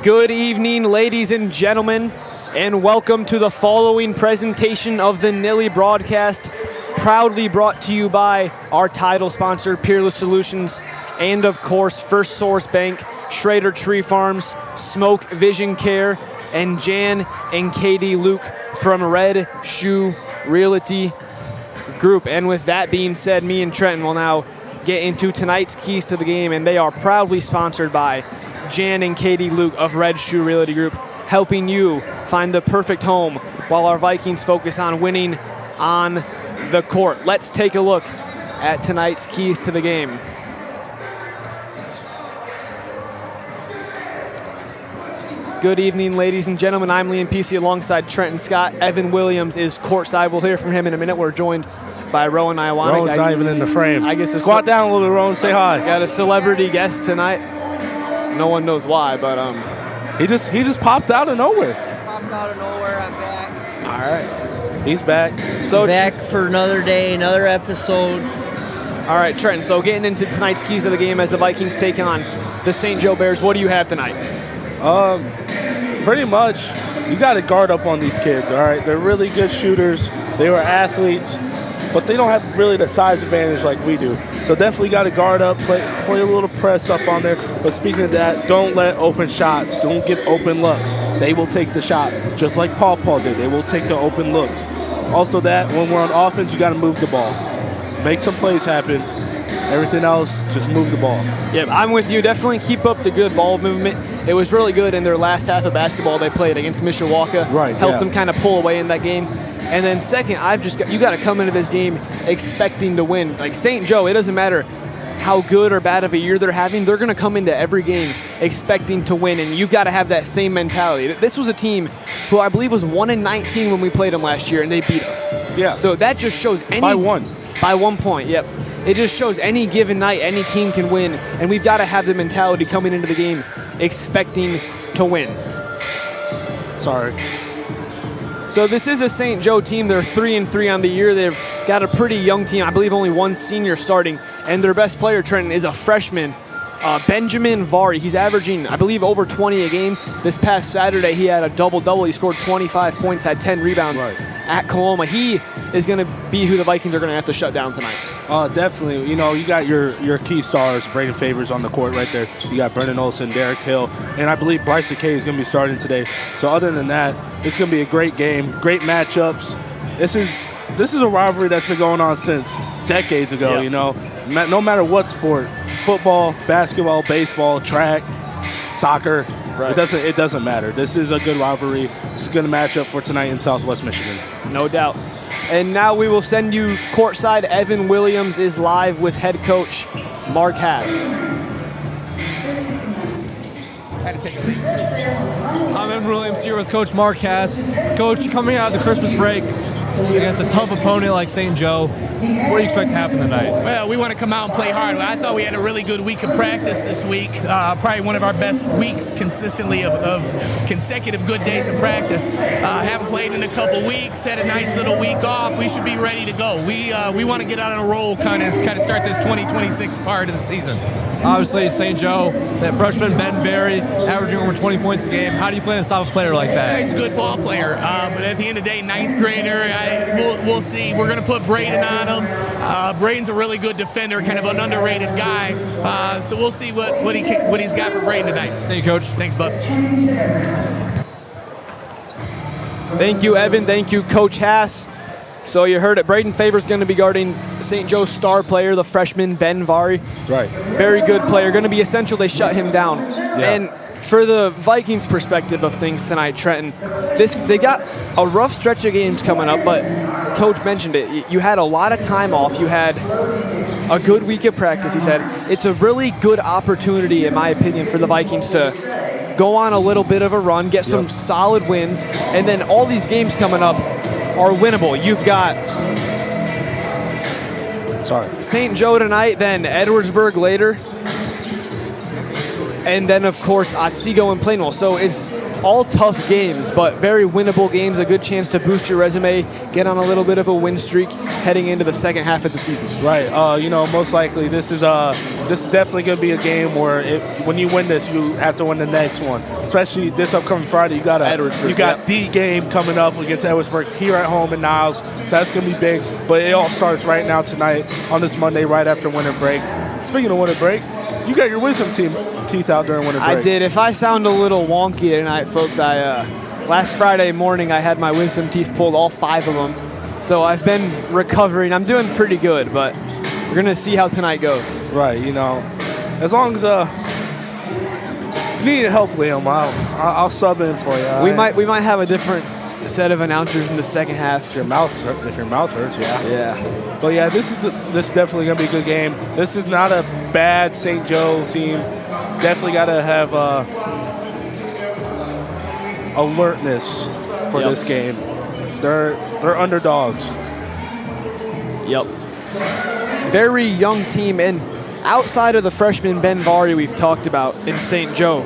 Good evening, ladies and gentlemen, and welcome to the following presentation of the Nilly broadcast, proudly brought to you by our title sponsor, Peerless Solutions, and of course, First Source Bank, Schrader Tree Farms, Smoke Vision Care, and Jan and Katie Luke from Red Shoe Realty Group. And with that being said, me and Trenton will now get into tonight's keys to the game, and they are proudly sponsored by Jan and Katie Luke of Red Shoe Realty Group, helping you find the perfect home while our Vikings focus on winning on the court. Let's take a look at tonight's keys to the game. Good evening, ladies and gentlemen. I'm Liam Pesey alongside Trenton Scott. Evan Williams is courtside. We'll hear from him in a minute. We're joined by Rowan Iwanek. Rowan's not even in the frame. I guess Squat down a little bit, Rowan. Say hi. Got a celebrity guest tonight. No one knows why, but he just popped out of nowhere. Popped out of nowhere. I'm back. All right. He's back. So Back for another day, another episode. All right, Trenton. So getting into tonight's keys of the game as the Vikings take on the St. Joe Bears. What do you have tonight? Pretty much, you got to guard up on these kids, all right? They're really good shooters. They were athletes, but they don't have really the size advantage like we do. So definitely got to guard up, play a little press up on there. But speaking of that, don't let open shots. Don't give open looks. They will take the shot, just like Paul did. They will take the open looks. Also that, when we're on offense, you got to move the ball. Make some plays happen. Everything else, just move the ball. Yeah, I'm with you. Definitely keep up the good ball movement. It was really good in their last half of basketball they played against Mishawaka. Right, Helped them kind of pull away in that game. And then second, you got to come into this game expecting to win. Like St. Joe, it doesn't matter how good or bad of a year they're having. They're going to come into every game expecting to win, and you've got to have that same mentality. This was a team who I believe was 1-19 when we played them last year, and they beat us. Yeah. So that just shows By 1 point, yep. It just shows any given night, any team can win, and we've got to have the mentality coming into the game expecting to win. Sorry. So this is a St. Joe team. They're 3-3 on the year. They've got a pretty young team. I believe only one senior starting, and their best player, Trenton, is a freshman, Benjamin Vari. He's averaging, I believe, over 20 a game. This past Saturday, he had a double-double. He scored 25 points, had 10 rebounds at Coloma. He is going to be who the Vikings are going to have to shut down tonight. Definitely. You know, you got your key stars, Braden Favors on the court right there. You got Brendan Olson, Derek Hill, and I believe Bryce Kay is going to be starting today. So other than that, it's going to be a great game, great matchups. This is a rivalry that's been going on since decades ago, Yeah. You know. No matter what sport, football, basketball, baseball, track, soccer, Right. it doesn't matter. This is a good rivalry. This is going to match up for tonight in Southwest Michigan. No doubt. And now we will send you courtside. Evan Williams is live with head coach Mark Haas. I'm Evan Williams here with Coach Mark Haas. Coach, coming out of the Christmas break against a tough opponent like St. Joe, what do you expect to happen tonight? Well, we want to come out and play hard. I thought we had a really good week of practice this week. Probably one of our best weeks consistently of consecutive good days of practice. Haven't played in a couple weeks, had a nice little week off. We should be ready to go. We want to get on a roll, kind of start this 2026 part of the season. Obviously, St. Joe, that freshman Ben Berry, averaging over 20 points a game. How do you plan to stop a player like that? He's a good ball player, but at the end of the day, ninth grader, we'll see. We're going to put Braden on him. Braden's a really good defender, kind of an underrated guy. So we'll see what he's got for Braden tonight. Thank you, Coach. Thanks, bud. Thank you, Evan. Thank you, Coach Haas. So you heard it. Braden Favors going to be guarding St. Joe's star player, the freshman Ben Vari. Right. Very good player. Going to be essential they shut him down. Yeah. And for the Vikings' perspective of things tonight, Trenton, they got a rough stretch of games coming up, but Coach mentioned it. You had a lot of time off. You had a good week of practice, he said. It's a really good opportunity, in my opinion, for the Vikings to go on a little bit of a run, get some solid wins, and then all these games coming up are winnable. You've got St. Joe tonight, then Edwardsburg later, and then, of course, Otsego and Plainwell. So all tough games, but very winnable games, a good chance to boost your resume, get on a little bit of a win streak heading into the second half of the season. Right. Most likely this is definitely going to be a game where when you win this, you have to win the next one. Especially this upcoming Friday, you got the game coming up against Edwardsburg here at home in Niles. So that's going to be big. But it all starts right now tonight on this Monday, right after winter break. Speaking of winter break, you got your wisdom teeth out during winter break. I did. If I sound a little wonky tonight, folks, last Friday morning I had my wisdom teeth pulled, all 5 of them. So I've been recovering. I'm doing pretty good, but we're going to see how tonight goes. Right, as long as you need help, Liam, I'll sub in for you. We might have a different set of announcers in the second half. If your mouth hurts, yeah. Yeah. But yeah, this is definitely gonna be a good game. This is not a bad St. Joe team. Definitely gotta have alertness for this game. They're underdogs. Yep. Very young team, and outside of the freshman Ben Vari we've talked about in St. Joe,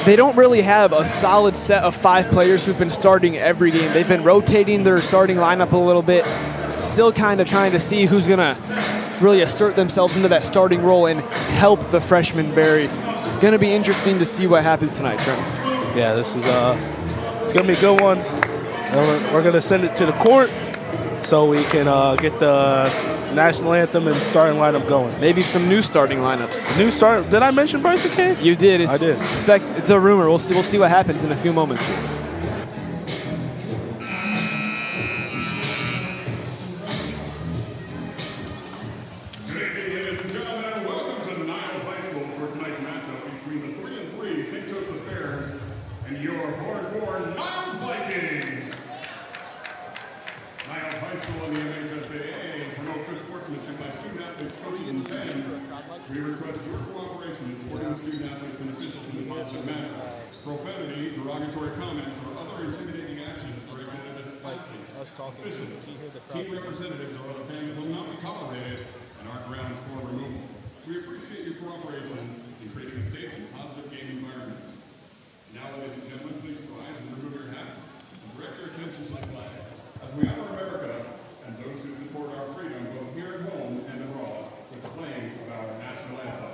they don't really have a solid set of 5 players who've been starting every game. They've been rotating their starting lineup a little bit, still kind of trying to see who's going to really assert themselves into that starting role and help the freshman Barry. Going to be interesting to see what happens tonight, Trent. Yeah, this is it's going to be a good one. We're going to send it to the court so we can get the national anthem and starting lineup going. Maybe some new starting lineups. Did I mention Bryson Kane? You did. I did. It's a rumor. We'll see what happens in a few moments. Good evening, ladies and gentlemen, and welcome to Niles High School for tonight's matchup between the 3-3 St. Joseph Bears and your hard-born Niles Vikings. Niles High School and the MHSAA promote good sportsmanship by student-athletes, coaches, and fans. We request your cooperation in supporting student-athletes and officials in a positive manner. Profanity, derogatory comments, or other intimidating actions directed at athletes, officials, team representatives, or other fans will not be tolerated and are grounds for removal. We appreciate your cooperation in creating a safe and positive game environment. Now, ladies and gentlemen, please rise and remove your hats and direct your attention to the flag. As we honor America and those who support our freedom both here at home and abroad with the playing of our national anthem.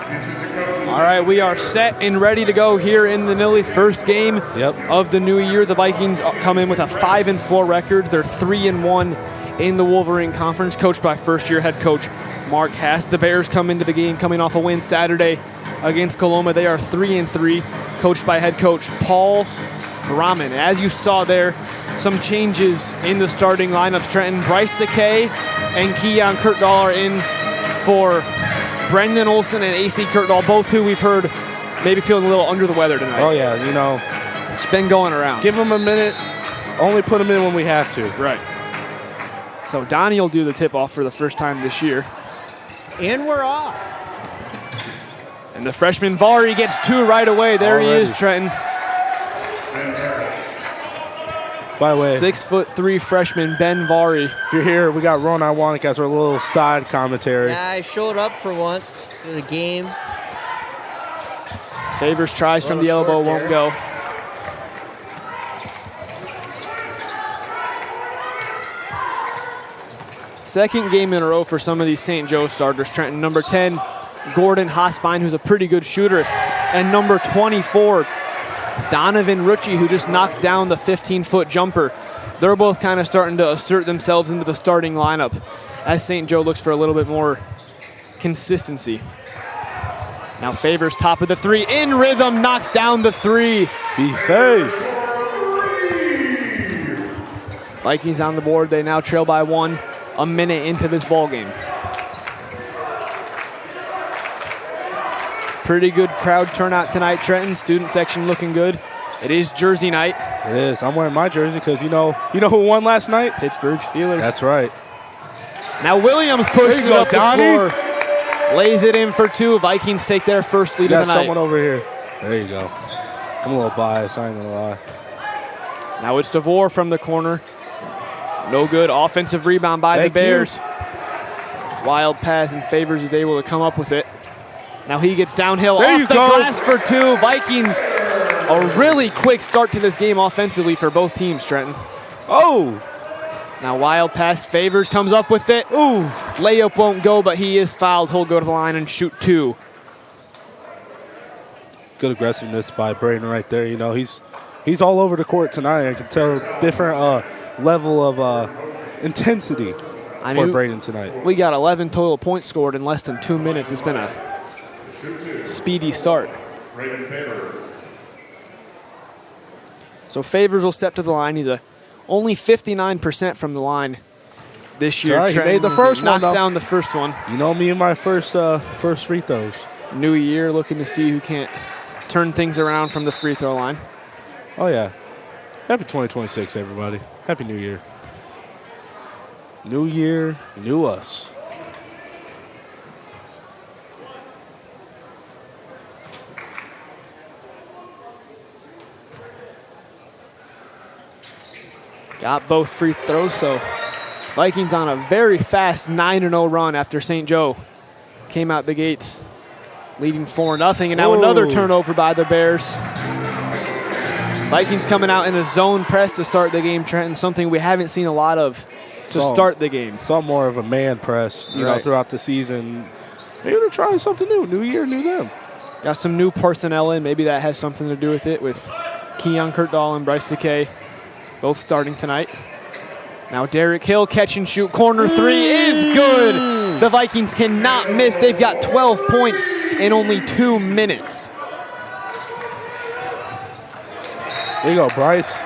All right, we are set and ready to go here in the Nilly first game of the new year. The Vikings come in with a 5-4 record. They're 3-1 in the Wolverine Conference, coached by first-year head coach Mark Hass. The Bears come into the game coming off a win Saturday against Coloma. They are 3-3, coached by head coach Paul Brahman. As you saw there, some changes in the starting lineups. Trenton, Bryce Sakay and Keon Kurtdahl are in for Brendan Olson and AC Kurtdahl, both who we've heard maybe feeling a little under the weather tonight. Oh, yeah, you know. It's been going around. Give them a minute. Only put them in when we have to. Right. So Donnie will do the tip-off for the first time this year. And we're off. And the freshman Vari gets 2 right away. There he is, Trenton. By the way, 6'3" freshman Ben Vari. If you're here, we got Ron Iwanek as our little side commentary. Yeah, I showed up for once to the game. Favors tries from the elbow, won't go. Second game in a row for some of these St. Joe starters. Trenton, number 10, Gordon Hosbein, who's a pretty good shooter. And number 24, Donovan Rucci, who just knocked down the 15-foot jumper. They're both kind of starting to assert themselves into the starting lineup as St. Joe looks for a little bit more consistency. Now Favors top of the 3, in rhythm, knocks down the 3. Be fair. Vikings on the board. They now trail by 1 a minute into this ball game. Pretty good crowd turnout tonight, Trenton. Student section looking good. It is Jersey night. It is. I'm wearing my jersey because you know who won last night? Pittsburgh Steelers. That's right. Now Williams pushing it up Donnie. the floor. Lays it in for 2. Vikings take their first lead of the night. Someone over here. There you go. I'm a little biased, I ain't gonna lie. Now it's DeVore from the corner. No good. Offensive rebound by the Bears. Wild pass, and Favors is able to come up with it. Now he gets downhill off the glass for 2. Vikings, a really quick start to this game offensively for both teams, Trenton. Oh! Now wild pass, Favors comes up with it. Ooh! Layup won't go, but he is fouled. He'll go to the line and shoot 2. Good aggressiveness by Braden right there. You know, he's all over the court tonight. I can tell different level of intensity for Braden tonight. We got 11 total points scored in less than 2 minutes. It's been a speedy start. So Favors will step to the line. He's only 59% from the line this year. Right, he made the first one, knocks down the first one. You know me and my first free throws. New year, looking to see who can't turn things around from the free throw line. Oh, yeah. Happy 2026, everybody. Happy New Year. New year, new us. Got both free throws, so Vikings on a very fast 9-0 run after St. Joe came out the gates leading 4-0, and now another turnover by the Bears. Vikings coming out in a zone press to start the game, Trenton, something we haven't seen a lot of to start the game. Saw more of a man press, you know, throughout the season. Maybe they're trying something new. New year, new them. Got some new personnel in. Maybe that has something to do with it, with Keon Kurtdahl and Bryce Sakay both starting tonight. Now Derek Hill, catch and shoot. Corner 3 is good. The Vikings cannot miss. They've got 12 points in only 2 minutes. There you go, Bryce.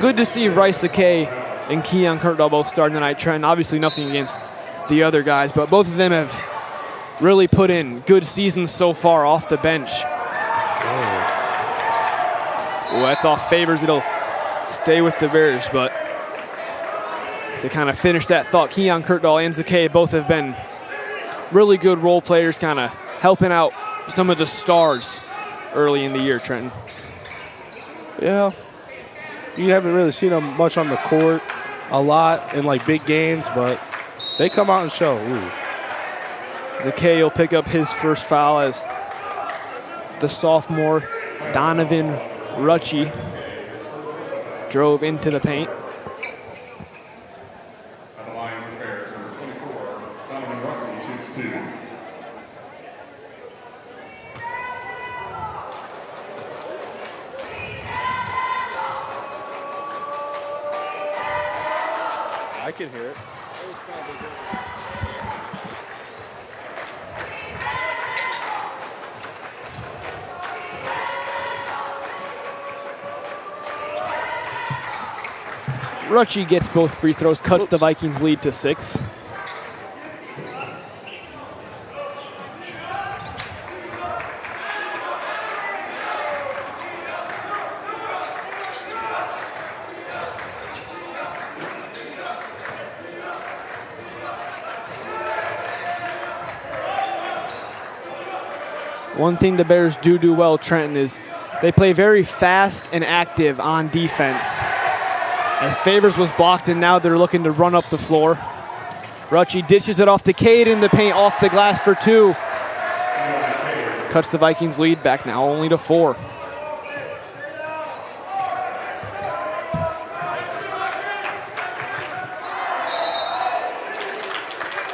Good to see Bryce Sakay and Keon Kurtdahl both starting tonight. Trent, obviously nothing against the other guys, but both of them have really put in good seasons so far off the bench. Oh, that's off Favors. It'll stay with the Bears, but to kind of finish that thought, Keon Kurtdahl and Sakay both have been really good role players, kind of helping out some of the stars early in the year, Trenton. Yeah. You haven't really seen them much on the court a lot in like big games, but they come out and show. Ooh. Sakay will pick up his first foul as the sophomore Donovan Rucci drove into the paint. On the line for Bears, number 24, Donovan Rucci shoots 2. I can hear it. Rucci gets both free throws, cuts the Vikings lead to 6. One thing the Bears do well, Trenton, is they play very fast and active on defense. As Favors was blocked, and now they're looking to run up the floor. Rucci dishes it off to Cade in the paint, off the glass for 2. Cuts the Vikings lead back now only to 4.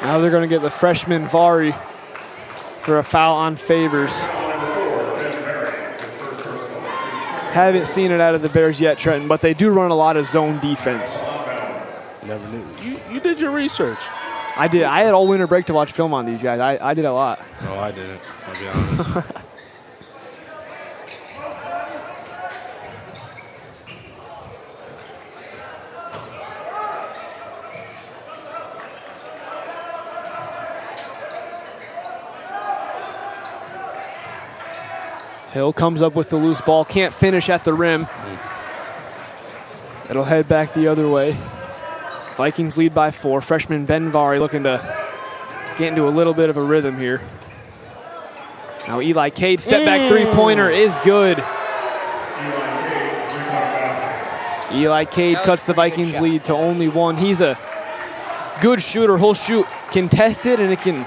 Now they're going to get the freshman Vari for a foul on Favors. Haven't seen it out of the Bears yet, Trenton, but they do run a lot of zone defense. Never knew. You did your research. I did. I had all winter break to watch film on these guys. I did a lot. No, I didn't. I'll be honest. Hill comes up with the loose ball, can't finish at the rim. It'll head back the other way. Vikings lead by 4. Freshman Ben Vari looking to get into a little bit of a rhythm here. Now Eli Cade, step back three-pointer is good. Eli Cade cuts the Vikings lead to only 1. He's a good shooter. He'll shoot contested, and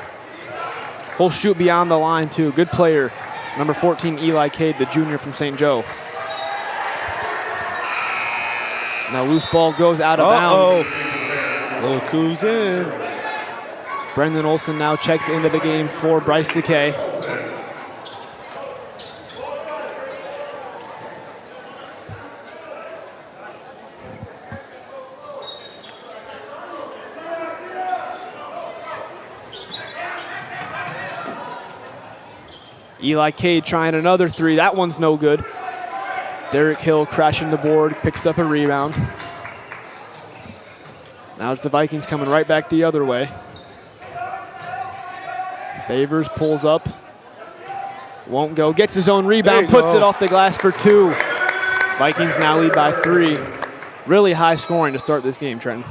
he'll shoot beyond the line too. Good player. Number 14, Eli Cade, the junior from St. Joe. Now loose ball goes out of bounds. Look who's in. Brendan Olson now checks into the game for Bryce Decay. Eli Cade trying another 3. That one's no good. Derek Hill crashing the board, picks up a rebound. Now it's the Vikings coming right back the other way. Favors pulls up. Won't go. Gets his own rebound, puts it off the glass for 2. Vikings now lead by 3. Really high scoring to start this game, Trenton.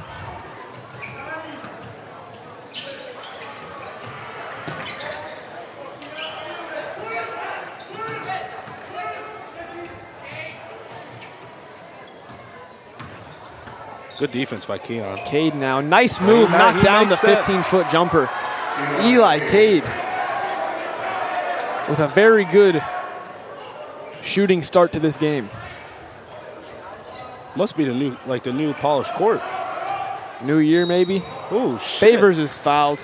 Good defense by Keon. Cade now. Nice move. Knocked down the 15-foot jumper. Eli Cade with a very good shooting start to this game. Must be the new polished court. New year, maybe. Oh, shit. Favors is fouled.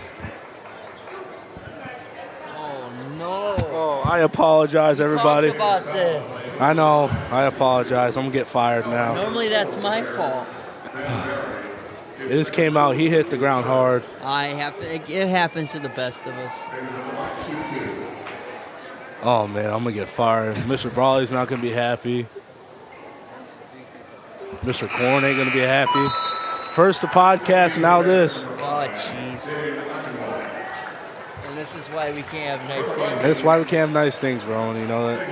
Oh, no. Oh, I apologize, everybody. Talk about this. I know. I apologize. I'm going to get fired now. Normally that's my fault. This came out. He hit the ground hard. It happens to the best of us. Oh, man, I'm going to get fired. Mr. Brawley's not going to be happy. Mr. Corn ain't going to be happy. First the podcast, now this. Oh, jeez. And this is why we can't have nice things. That's why we can't have nice things, bro. You know that?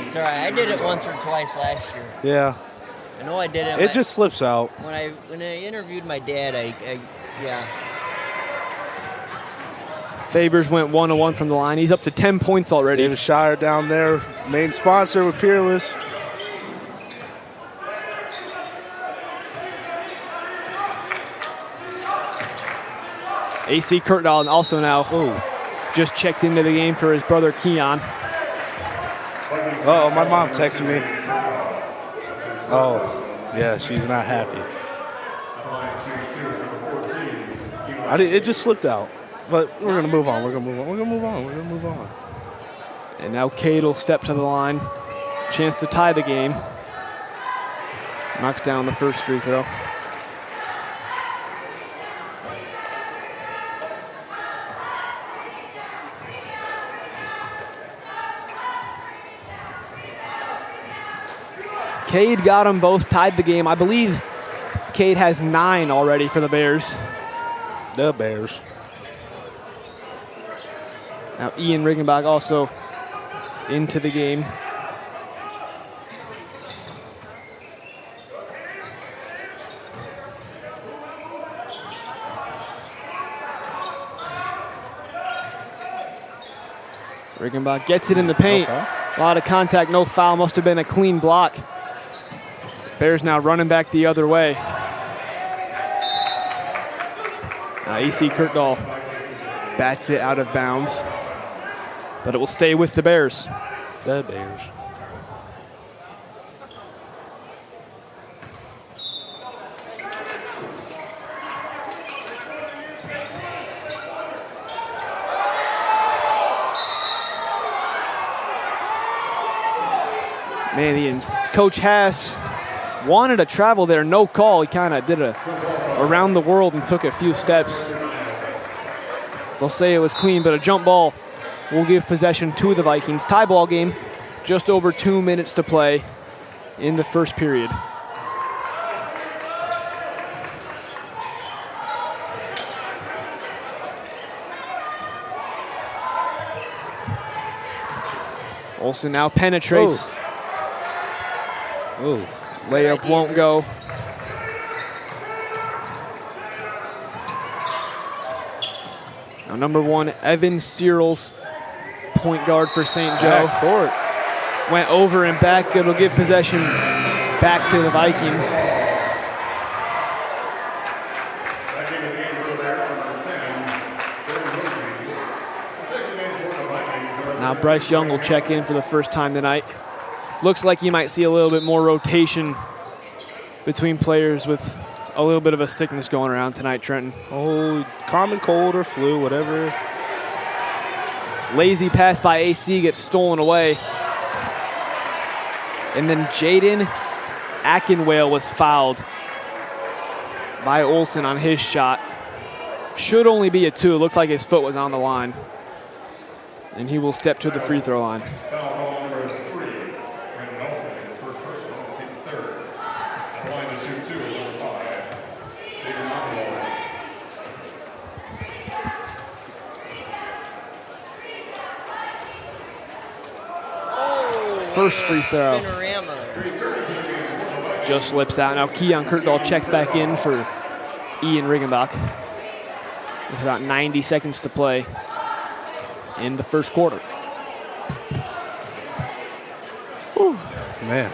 It's all right. I did it once or twice last year. Yeah. I know I did it. It just slips out. When I interviewed my dad, yeah. Favors went 1-1 from the line. He's up to 10 points already. David Shire down there, main sponsor with Peerless. AC Kurtdahl also now just checked into the game for his brother Keon. Uh-oh, my mom texted me. Oh, yeah, she's not happy. It just slipped out. But we're going to move on. We're going to move on. And now Cade will step to the line. Chance to tie the game. Knocks down the first free throw. Cade got them both, tied the game. I believe Cade has 9 already for the Bears. The Bears. Now Ian Riggenbach also into the game. Riggenbach gets it in the paint. Okay. A lot of contact, no foul. Must have been a clean block. Bears now running back the other way. Now E.C. Kirkdall bats it out of bounds, but it will stay with the Bears. The Bears. Man, Coach Haas wanted to travel there, no call. He kind of did a around the world and took a few steps. They'll say it was clean, but a jump ball will give possession to the Vikings. Tie ball game, just over 2 minutes to play in the first period. Olsen now penetrates. Ooh. Layup won't go. Now number 1, Evan Searles, point guard for St. Joe. Court. Went over and back. It'll give possession back to the Vikings. Now Bryce Young will check in for the first time tonight. Looks like you might see a little bit more rotation between players with a little bit of a sickness going around tonight, Trenton. Oh, common cold or flu, whatever. Lazy pass by AC gets stolen away. And then Jaden Ackenwale was fouled by Olsen on his shot. Should only be a 2. It looks like his foot was on the line. And he will step to the free throw line. First free throw. Just slips out. Now Keon Kirkdall checks back in for Ian Riggenbach. With about 90 seconds to play in the first quarter. Whew. Man.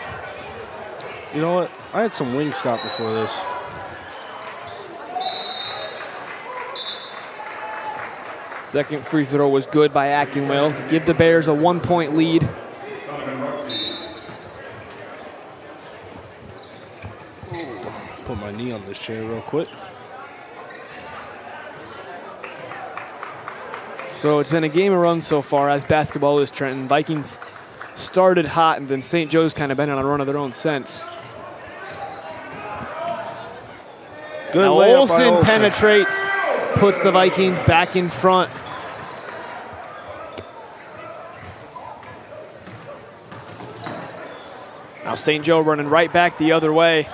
You know what? I had some Wingstop before this. Second free throw was good by Ackenwale to give the Bears a 1-point lead. Put my knee on this chair real quick. So it's been a game of runs so far as basketball is, Trenton. Vikings started hot, and then St. Joe's kind of been on a run of their own since. Good now layup by Olsen penetrates, puts the Vikings back in front. Now St. Joe running right back the other way.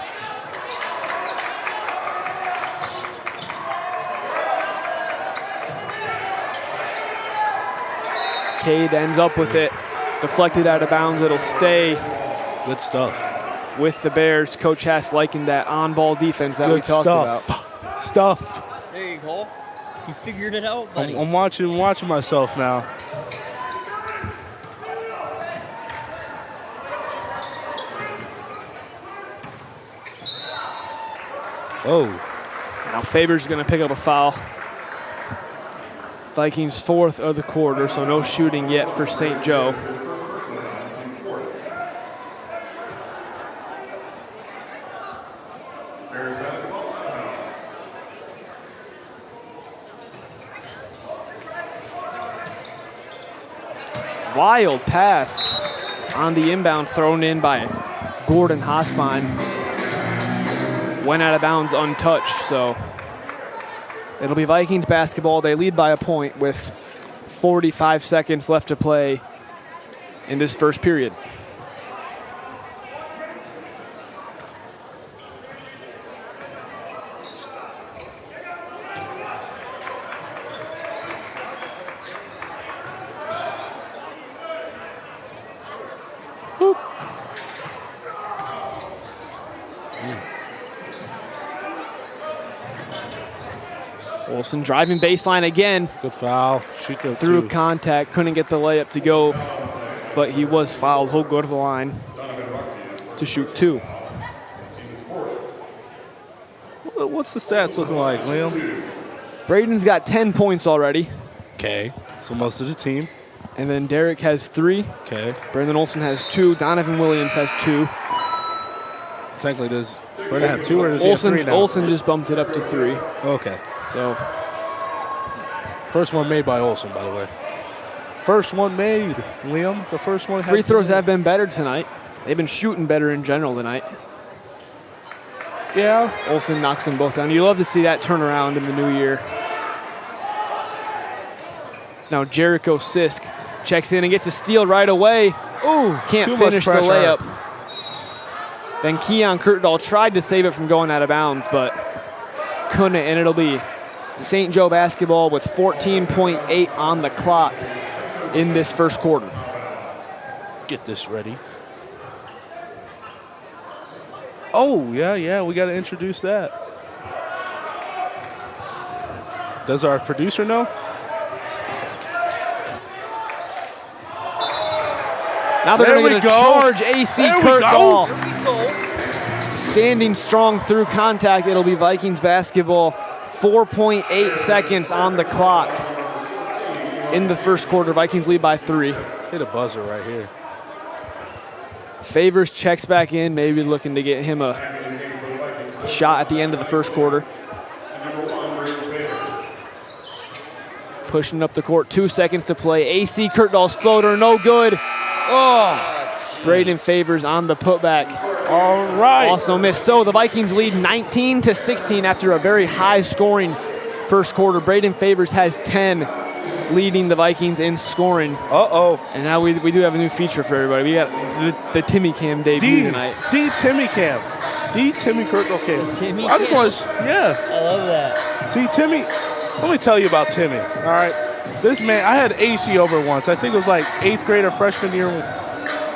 Cade ends up with it, deflected out of bounds. It'll stay. Good stuff. With the Bears. Coach Haas liking that on-ball defense that we talked about. Stuff. There you go. You figured it out, buddy. I'm watching myself now. Oh. Now Faber's going to pick up a foul. Vikings 4th of the quarter, so no shooting yet for St. Joe. Wild pass on the inbound thrown in by Gordon Hosbine. went out of bounds untouched. So it'll be Vikings basketball. They lead by a point with 45 seconds left to play in this first period. Olsen driving baseline again. Good foul. Shoot the Through two. contact, couldn't get the layup to go, but he was fouled. He'll go to the line to shoot 2. What's the stats looking like, Liam? Braden's got 10 points already, Okay. So most of the team. and then Derek has 3. Okay. Brandon Olsen has 2. Donovan Williams has 2. Technically, does Brandon have 2 or does he have 3 now? Olsen just bumped it up to 3. Okay. So First one made by Olsen, by the way. First one made, Liam. The first one. free throws have been better tonight. They've been shooting better in general tonight. Yeah. Olsen knocks them both down. You love to see that turn around in the new year. So now Jericho Sisk checks in and gets a steal right away. Ooh, can't too much finish the pressure. layup. Then Keon Kurtdahl tried to save it from going out of bounds, but couldn't, and it'll be St. Joe basketball with 14.8 on the clock in this first quarter. Get this ready. Oh, yeah, we got to introduce that. Does our producer know? Now they're There going to we get a go. charge. AC There we Kurtdahl go. standing strong through contact. It'll be Vikings basketball. 4.8 seconds on the clock in the first quarter. Vikings lead by 3. Hit a buzzer right here. Favors checks back in, maybe looking to get him a shot at the end of the first quarter. Pushing up the court, 2 seconds to play. AC Kurtdahl's floater, no good. Oh, Braden Favors on the putback. All right. Also missed. So the Vikings lead 19-16 after a very high-scoring first quarter. Braden Favors has 10, leading the Vikings in scoring. Uh-oh. And now we do have a new feature for everybody. We got the Timmy Cam debut tonight. The Timmy Cam. The Timmy Kurtdahl Cam. Timmy I just Cam. want to, yeah. I love that. See, Timmy, let me tell you about Timmy, all right? This man, I had AC over once. I think it was like 8th grade or freshman year.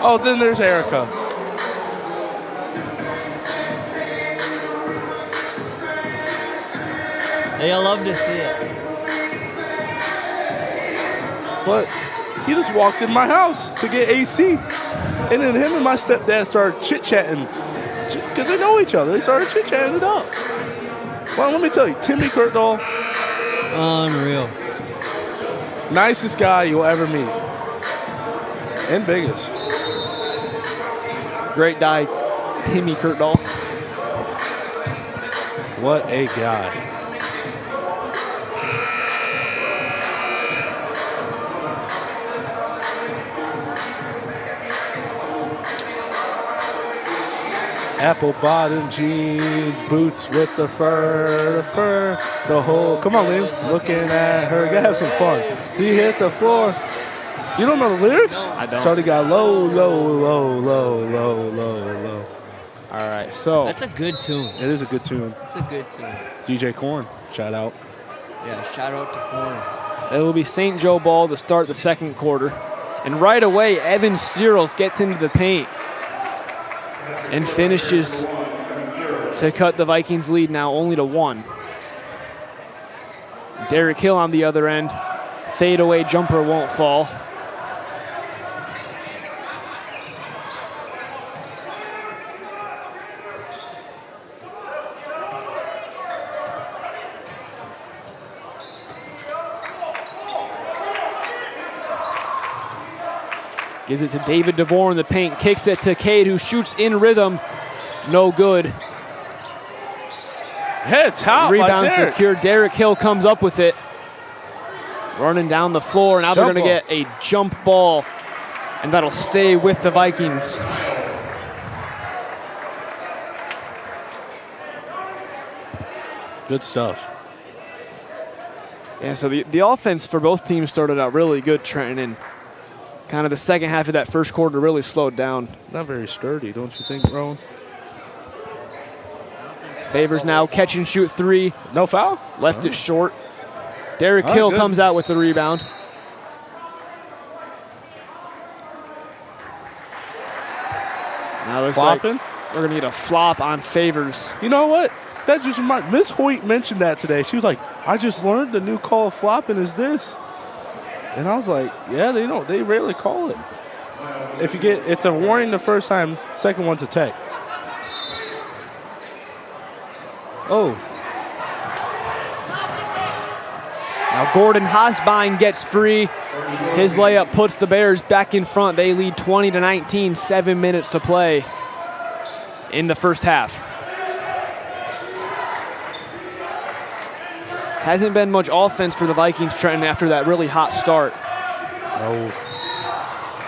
Oh, then there's Erica. They love to see it. But he just walked in my house to get AC. And then him and my stepdad started chit-chatting. Because they know each other. They started chit-chatting it up. Well, let me tell you, Timmy Kurtdahl, Unreal. nicest guy you'll ever meet. And biggest. Great guy, Timmy Kurtdahl. What a guy. Apple bottom jeans, boots with the fur, the whole. Come on, Liam. Looking at her. Gotta have some fun. He hit the floor. You don't know the lyrics? I don't. Shorty got low, low, low, low, low, low, low. All right, so That's a good tune. It is a good tune. It's a good tune. DJ Korn, shout out. Yeah, shout out to Corn. it will be St. Joe ball to start the second quarter. And right away, Evan Searles gets into the paint and finishes to cut the Vikings lead now only to 1. Derek Hill on the other end. Fadeaway jumper won't fall. Gives it to David DeVore in the paint. Kicks it to Cade, who shoots in rhythm. No good. Head top. Rebound right there. secure. Derek Hill comes up with it. Running down the floor. Now they're Jump going to get a jump ball. And that'll stay with the Vikings. Good stuff. Yeah, so the offense for both teams started out really good, Trenton, and kind of the second half of that first quarter really slowed down. Not very sturdy, don't you think, Rowan? Favors now catch and shoot three. No foul? Left it short. Derek All right, Hill good. comes out with the rebound. Now it looks Flopping? like we're going to get a flop on Favors. You know what? That just reminds Miss Hoyt mentioned that today. She was like, I just learned the new call of flopping is this. And I was like, yeah, they rarely call it. If you get, it's a warning the first time, second one's a tech. Oh. Now Gordon Hosbein gets free. His layup puts the Bears back in front. They lead 20-19, 7 minutes to play in the first half. Hasn't been much offense for the Vikings, Trenton, after that really hot start. No.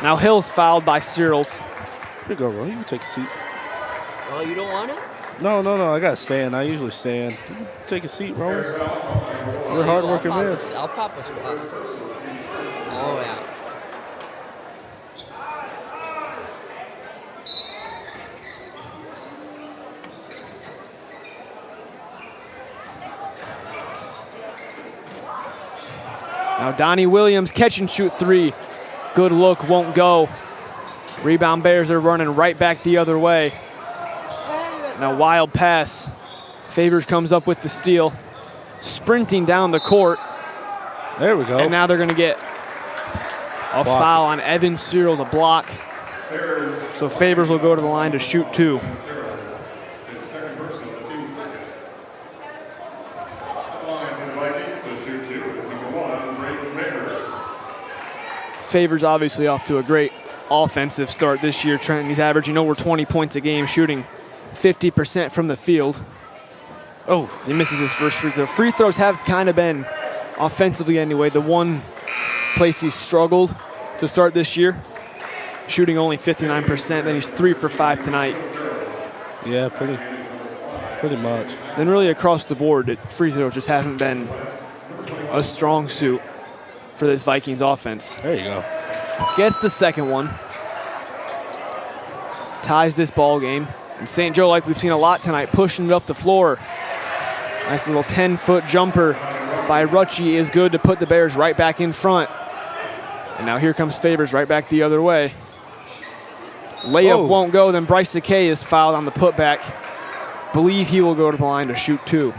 Now Hill's fouled by Searles. Here you go, Ron. You can take a seat. Oh, you don't want it? No. I got to stand. I usually stand. You can take a seat, Ron. We're hard-working men. I'll pop a spot. Oh, yeah. Now Donnie Williams catch and shoot three. Good look, won't go. Rebound Bears are running right back the other way. Now wild pass. Favors comes up with the steal. Sprinting down the court. There we go. And now they're going to get a foul on Evan Searles, a block. So Favors will go to the line to shoot two. Second person on the team's second. At the line for the Vikings to shoot two is number 1, Brayden Favors. Favors obviously off to a great offensive start this year, Trenton. He's averaging over 20 points a game, shooting 50% from the field. Oh. He misses his first free throw. Free throws have kind of been, offensively anyway, the one place he's struggled to start this year. Shooting only 59%, then he's 3 for 5 tonight. Yeah, pretty much. Then really across the board, free throws just haven't been a strong suit for this Vikings offense. There you go. Gets the second one. Ties this ball game. And St. Joe, like we've seen a lot tonight, pushing it up the floor. Nice little 10-foot jumper by Rucci is good to put the Bears right back in front. And now here comes Favors right back the other way. Layup won't go, then Bryce Sakay is fouled on the putback. Believe he will go to the line to shoot two.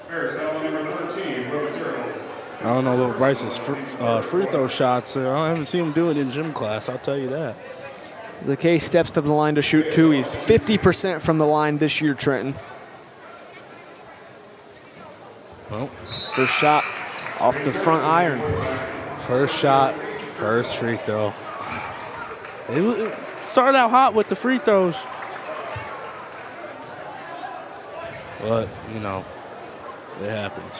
Bears foul on number 13, Will Searles. I don't know about Bryce's free throw shots. I haven't seen him do it in gym class, I'll tell you that. Sakay steps to the line to shoot two. He's 50% from the line this year, Trenton. Well, first shot off the front iron. First shot, first free throw. It started out hot with the free throws. But, you know, it happens.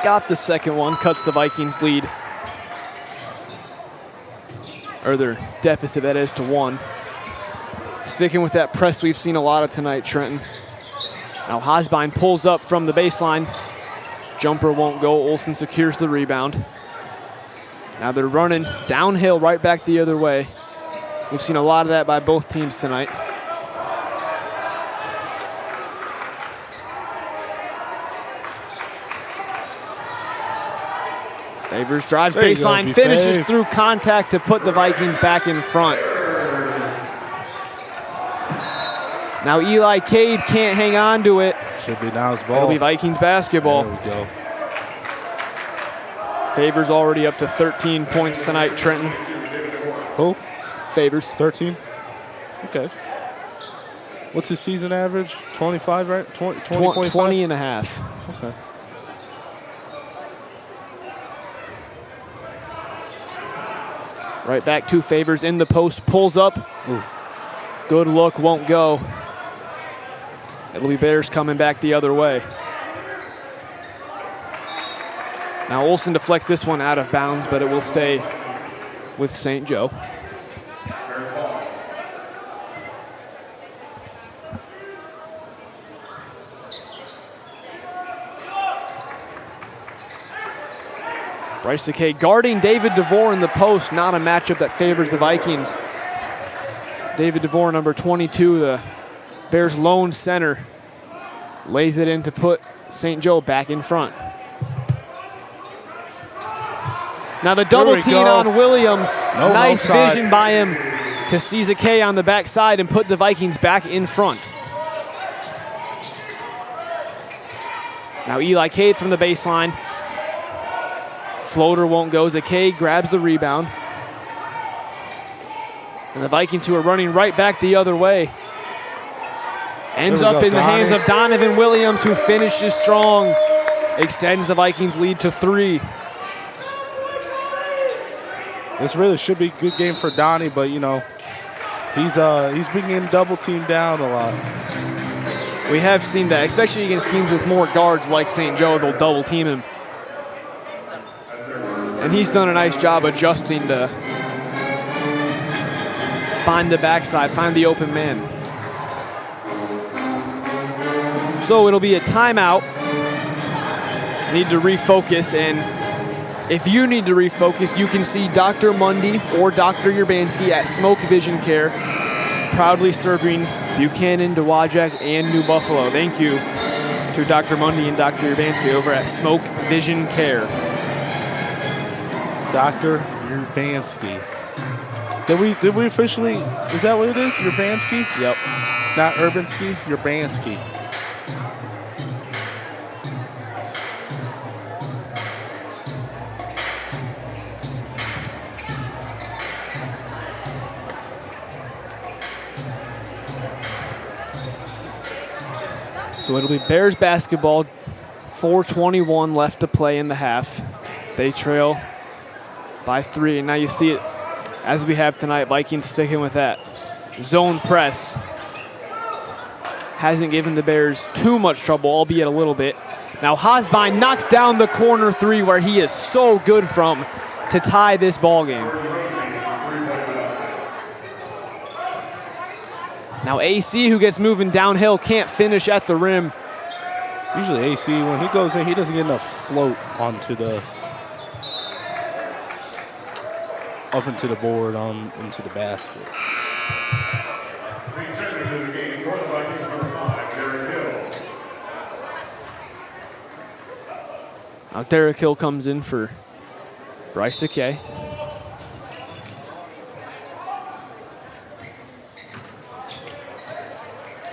Got the second one, cuts the Vikings lead. Or their deficit, that is, to 1. Sticking with that press we've seen a lot of tonight, Trenton. Now Hosbein pulls up from the baseline. Jumper won't go. Olsen secures the rebound. Now they're running downhill right back the other way. We've seen a lot of that by both teams tonight. Favors drives baseline, finishes through contact to put the Vikings back in front. Now Eli Cade can't hang on to it. Should be Niles' ball. It'll be Vikings basketball. There we go. Favors already up to 13 points tonight, Trenton. Who? Favors. 13? Okay. What's his season average? 25, right? 20 and a half. Okay. Right back to Favors in the post, pulls up. Ooh. Good look, won't go. It'll be Bears coming back the other way. Now Olsen deflects this one out of bounds, but it will stay with St. Joe. Bryce Takei guarding David DeVore in the post, not a matchup that favors the Vikings. David DeVore, number 22, the Bears' lone center, lays it in to put St. Joe back in front. Now the double team on Williams. Nice vision by him to seize a K on the backside and put the Vikings back in front. Now Eli Cade from the baseline. Floater won't go. Zakay grabs the rebound. And the Vikings, who are running right back the other way, ends up in the hands of Donovan Williams, who finishes strong. Extends the Vikings' lead to 3. This really should be a good game for Donnie, but, you know, he's been getting double teamed down a lot. We have seen that, especially against teams with more guards like St. Joe. They'll double team him. And he's done a nice job adjusting to find the backside, find the open man. So it'll be a timeout. Need to refocus, and if you need to refocus, you can see Dr. Mundy or Dr. Urbanski at Smoke Vision Care, proudly serving Buchanan, Dowagiac, and New Buffalo. Thank you to Dr. Mundy and Dr. Urbanski over at Smoke Vision Care. Dr. Urbanski. Did we officially, is that what it is? Urbanski? Yep. Not Urbanski, Urbanski. So it'll be Bears basketball, 4:21 left to play in the half. They trail by 3, and now you see it as we have tonight. Vikings sticking with that zone press. Hasn't given the Bears too much trouble, albeit a little bit. Now Hosbine knocks down the corner 3 where he is so good from to tie this ball game. Now AC, who gets moving downhill, can't finish at the rim. Usually AC, when he goes in, he doesn't get enough float onto the up into the board, into the basket. Now Derek Hill comes in for Bryce Akay.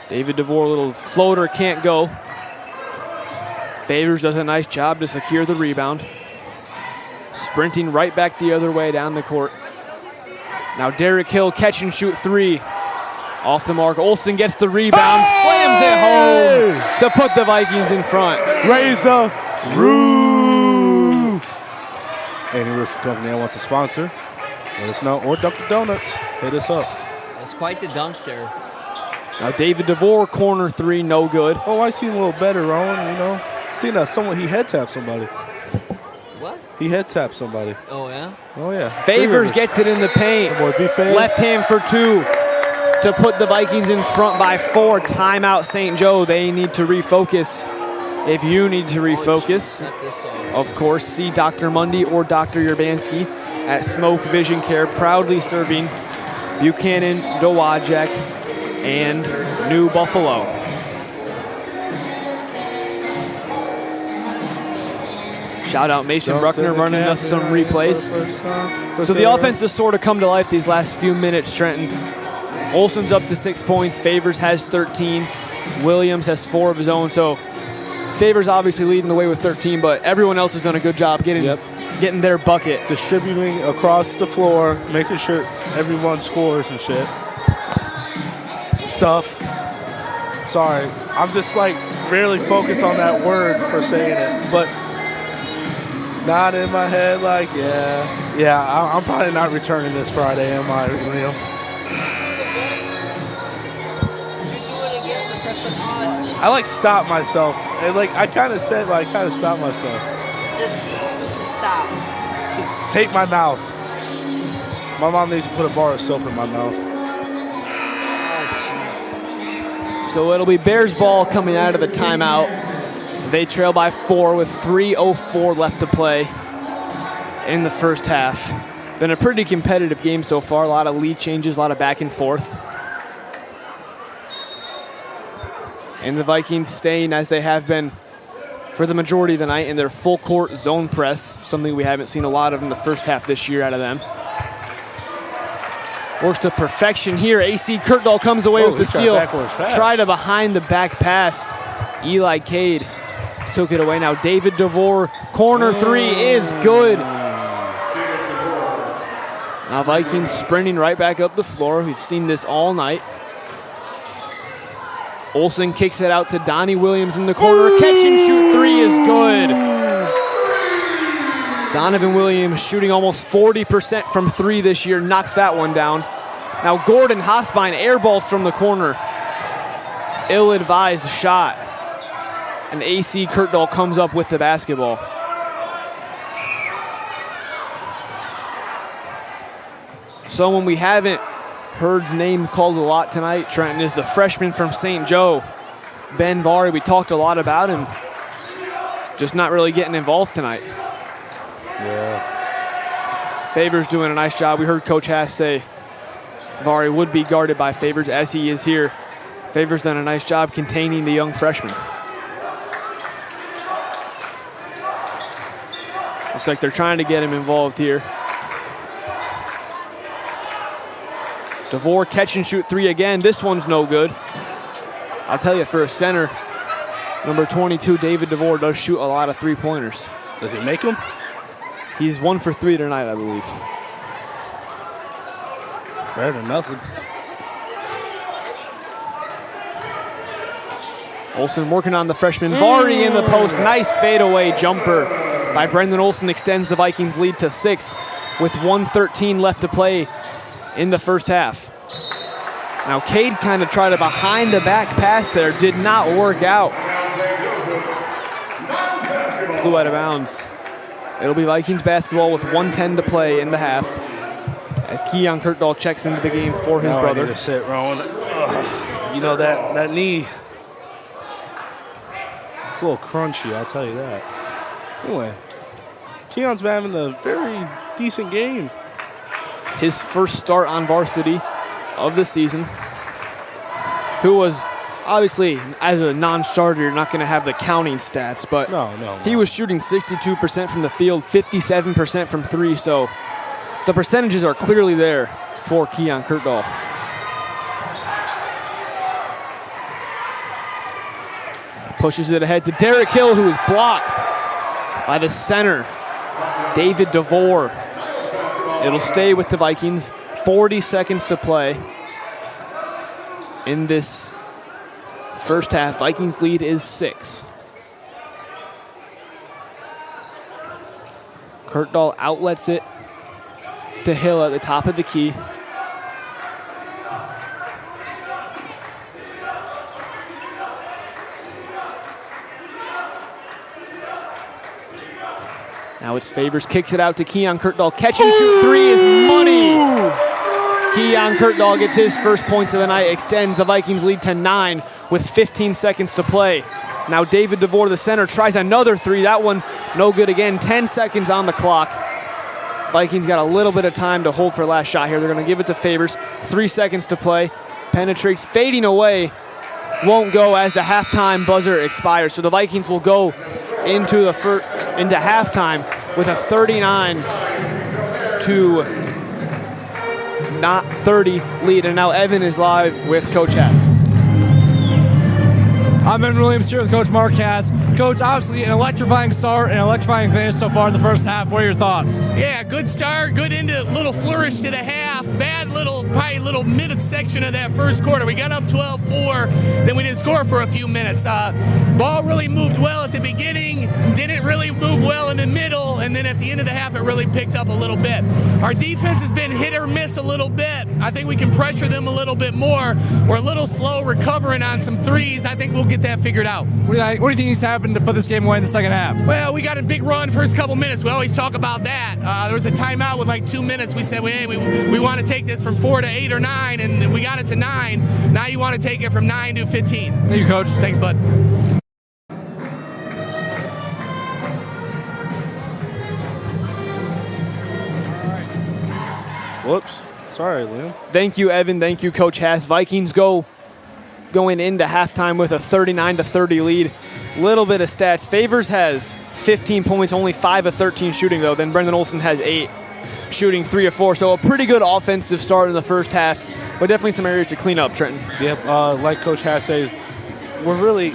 David DeVore, little floater, can't go. Favors does a nice job to secure the rebound. Sprinting right back the other way down the court. Now Derek Hill, catch and shoot 3. Off the mark. Olsen gets the rebound, slams it home to put the Vikings in front. Raise the roof. Any roofing company that wants to sponsor, let us know. Or Dunkin' Donuts, hit us up. That's quite the dunk there. Now David DeVore, corner 3, no good. Oh, I seen a little better, Rowan, you know. Seen that he head tapped somebody. What? He head tapped somebody. Oh, yeah? Oh, yeah. Favors gets it in the paint. Oh, boy, left hand for 2 to put the Vikings in front by 4. Timeout St. Joe. They need to refocus. If you need to refocus, of course, see Dr. Mundy or Dr. Urbanski at Smoke Vision Care, proudly serving Buchanan, Dowagiac, and New Buffalo. Shout out Mason Bruckner running us some replays. So the offense has sort of come to life these last few minutes, Trenton. Olsen's up to 6 points. Favors has 13. Williams has 4 of his own. So Favors obviously leading the way with 13, but everyone else has done a good job getting their bucket. Distributing across the floor, making sure everyone scores and shit. Stuff. Sorry, I'm just like really focused on that word for saying it, but not in my head. Like, yeah, I'm probably not returning this Friday, am I, Liam? I like stop myself, and like I kind of said, like I kind of stopped myself. Take my mouth. My mom needs to put a bar of soap in my mouth. So it'll be Bears ball coming out of the timeout. They trail by 4 with 3:04 left to play in the first half. Been a pretty competitive game so far. A lot of lead changes, a lot of back and forth. And the Vikings staying as they have been for the majority of the night in their full court zone press, something we haven't seen a lot of in the first half this year out of them. Works to perfection here. AC Kurtdahl comes away with the steal. Tried a behind the back pass. Eli Cade took it away. Now David DeVore, corner three is good. Now Vikings sprinting right back up the floor. We've seen this all night. Olsen kicks it out to Donnie Williams in the corner. Catch and shoot three is good. Donovan Williams shooting almost 40% from three this year. Knocks that one down. Now Gordon Hosbein airballs from the corner. Ill-advised shot. And AC Kurtdahl comes up with the basketball. Someone we haven't heard's name called a lot tonight, Trenton, is the freshman from St. Joe, Ben Vari. We talked a lot about him. Just not really getting involved tonight. Yeah. Favors doing a nice job. We heard Coach Haas say Vari would be guarded by Favors, as he is here. Favors done a nice job containing the young freshman. Looks like they're trying to get him involved here. DeVore catch and shoot three again. This one's no good. I'll tell you, for a center, number 22, David DeVore, does shoot a lot of three-pointers. Does he make them? He's 1 for 3 tonight, I believe. It's better than nothing. Olsen working on the freshman. Vari in the post. Nice fadeaway jumper by Brendan Olsen. Extends the Vikings lead to 6 with 1:13 left to play in the first half. Now Cade kind of tried a behind the back pass there. Did not work out. Flew out of bounds. It'll be Vikings basketball with 1:10 to play in the half as Keon Kurtdahl checks into the game for his brother. I need to sit, Rowan. You know, that knee, it's a little crunchy, I'll tell you that. Anyway, Keon's been having a very decent game. His first start on varsity of the season. Who was obviously, as a non-starter, you're not going to have the counting stats, but no. He was shooting 62% from the field, 57% from three, so the percentages are clearly there for Keon Kurtdahl. Pushes it ahead to Derek Hill, who is blocked by the center, David DeVore. It'll stay with the Vikings. 40 seconds to play in this first half. Vikings lead is 6. Kurtdahl outlets it to Hill at the top of the key. Now it's Favors, kicks it out to Keon Kurtdahl. Catch and shoot three is money. Keon Kurtdahl gets his first points of the night, extends the Vikings lead to 9 with 15 seconds to play. Now David DeVore, the center, tries another three. That one no good again. 10 seconds on the clock. Vikings got a little bit of time to hold for last shot here. They're going to give it to Favors. 3 seconds to play. Penetrates, fading away. Won't go as the halftime buzzer expires. So the Vikings will go into halftime with a 39-30 lead. And now Evan is live with Coach Haas. I'm Evan Williams here with Coach Mark Haas. Coach, obviously an electrifying start and electrifying finish so far in the first half. What are your thoughts? Yeah, good start, good into little flourish to the half. Bad probably little mid-section of that first quarter. We got up 12-4, then we didn't score for a few minutes. Ball really moved well at the beginning, didn't really move well in the middle, and then at the end of the half it really picked up a little bit. Our defense has been hit or miss a little bit. I think we can pressure them a little bit more. We're a little slow recovering on some threes. I think we'll get get that figured out. What do you think needs to happen to put this game away in the second half? Well, we got a big run first couple minutes. We always talk about that. There was a timeout with like 2 minutes. We said, hey, we want to take this from 4 to 8 or 9, and we got it to 9. Now you want to take it from 9 to 15. Thank you, Coach. Thanks, bud. Whoops. Sorry, Liam. Thank you, Evan. Thank you, Coach Haas. Vikings going into halftime with a 39-30 lead. Little bit of stats. Favors has 15 points, only 5 of 13 shooting, though. Then Brendan Olson has 8, shooting 3 of 4. So a pretty good offensive start in the first half, but definitely some areas to clean up, Trenton. Yep, like Coach Haas said, we're really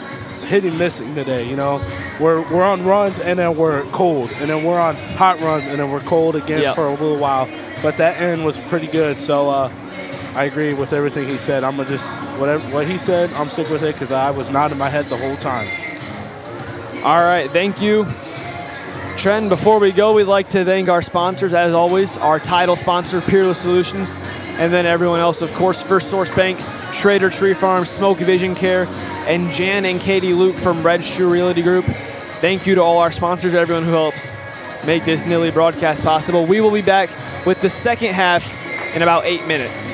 hitting missing today, you know. We're on runs and then we're cold, and then we're on hot runs and then we're cold again for a little while. But that end was pretty good, so I agree with everything he said. I'm gonna just what he said, I'm sticking with it because I was nodding my head the whole time. All right, thank you, Trenton. Before we go, we'd like to thank our sponsors, as always, our title sponsor, Peerless Solutions, and then everyone else, of course, First Source Bank, Schrader Tree Farm, Smoke Vision Care, and Jan and Katie Luke from Red Shoe Realty Group. Thank you to all our sponsors, everyone who helps make this Nilly broadcast possible. We will be back with the second half in about 8 minutes.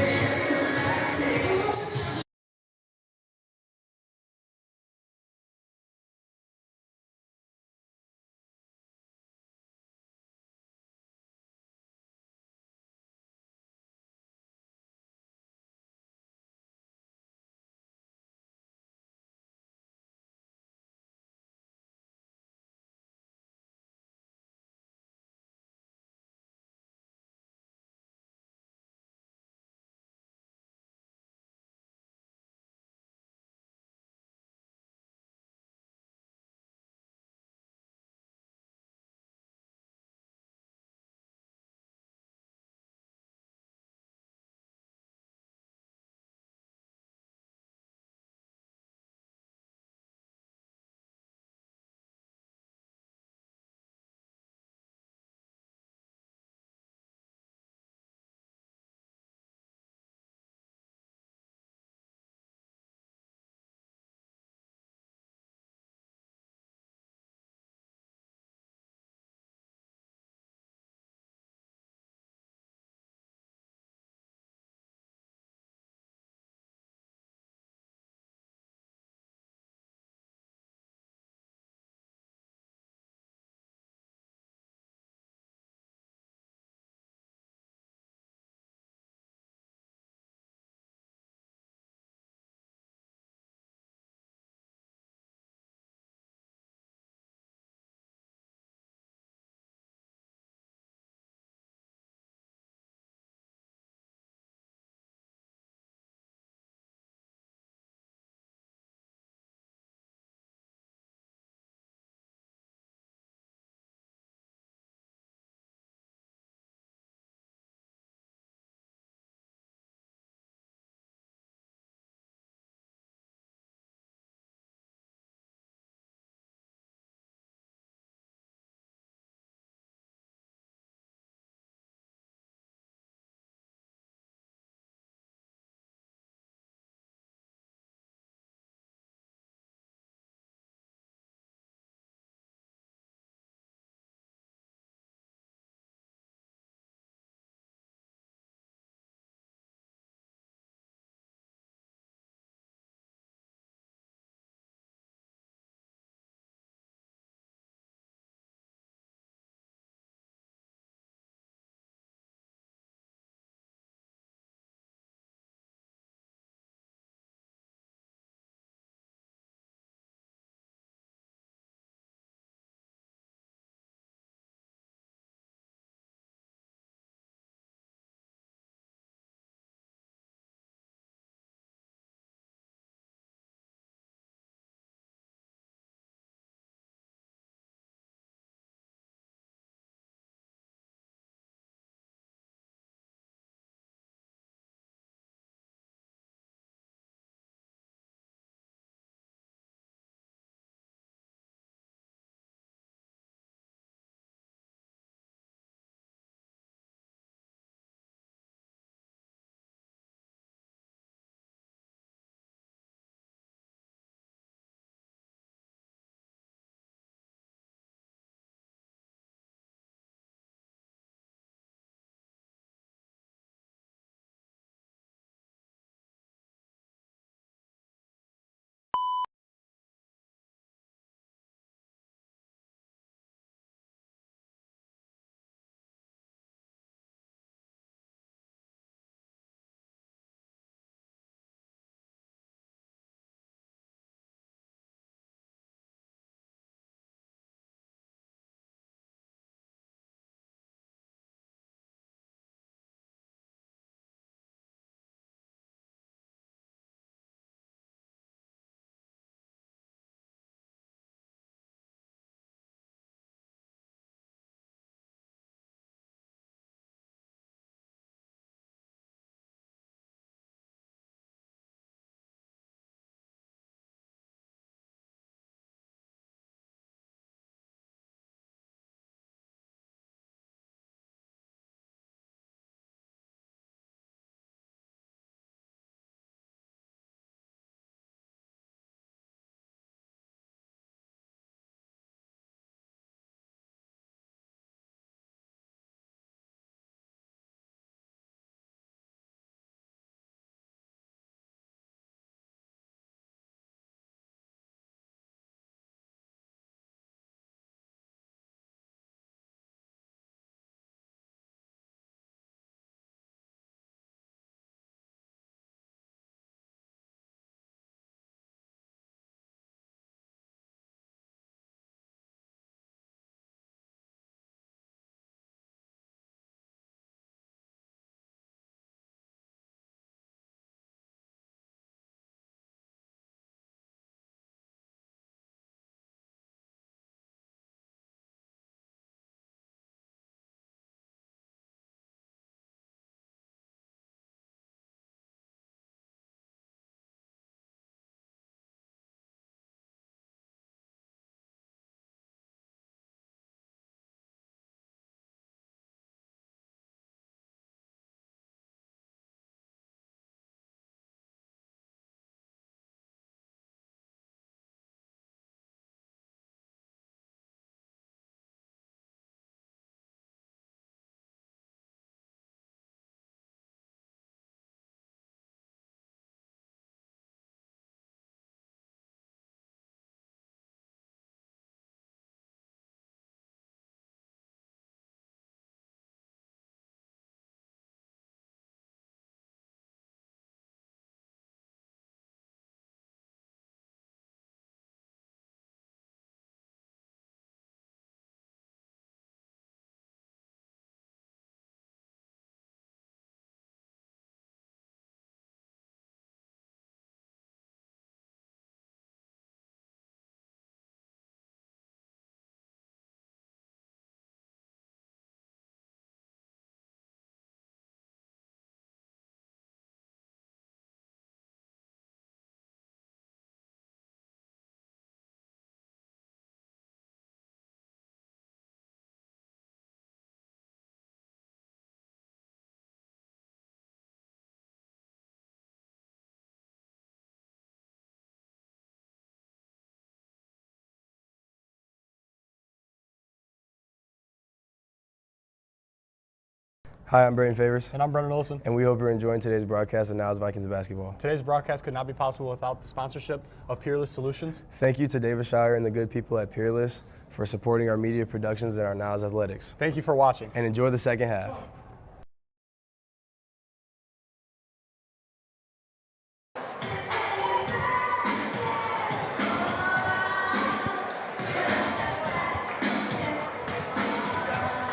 Hi, I'm Braden Favors. And I'm Brendan Olson. And we hope you're enjoying today's broadcast of Niles Vikings basketball. Today's broadcast could not be possible without the sponsorship of Peerless Solutions. Thank you to David Shire and the good people at Peerless for supporting our media productions and our Niles athletics. Thank you for watching. And enjoy the second half.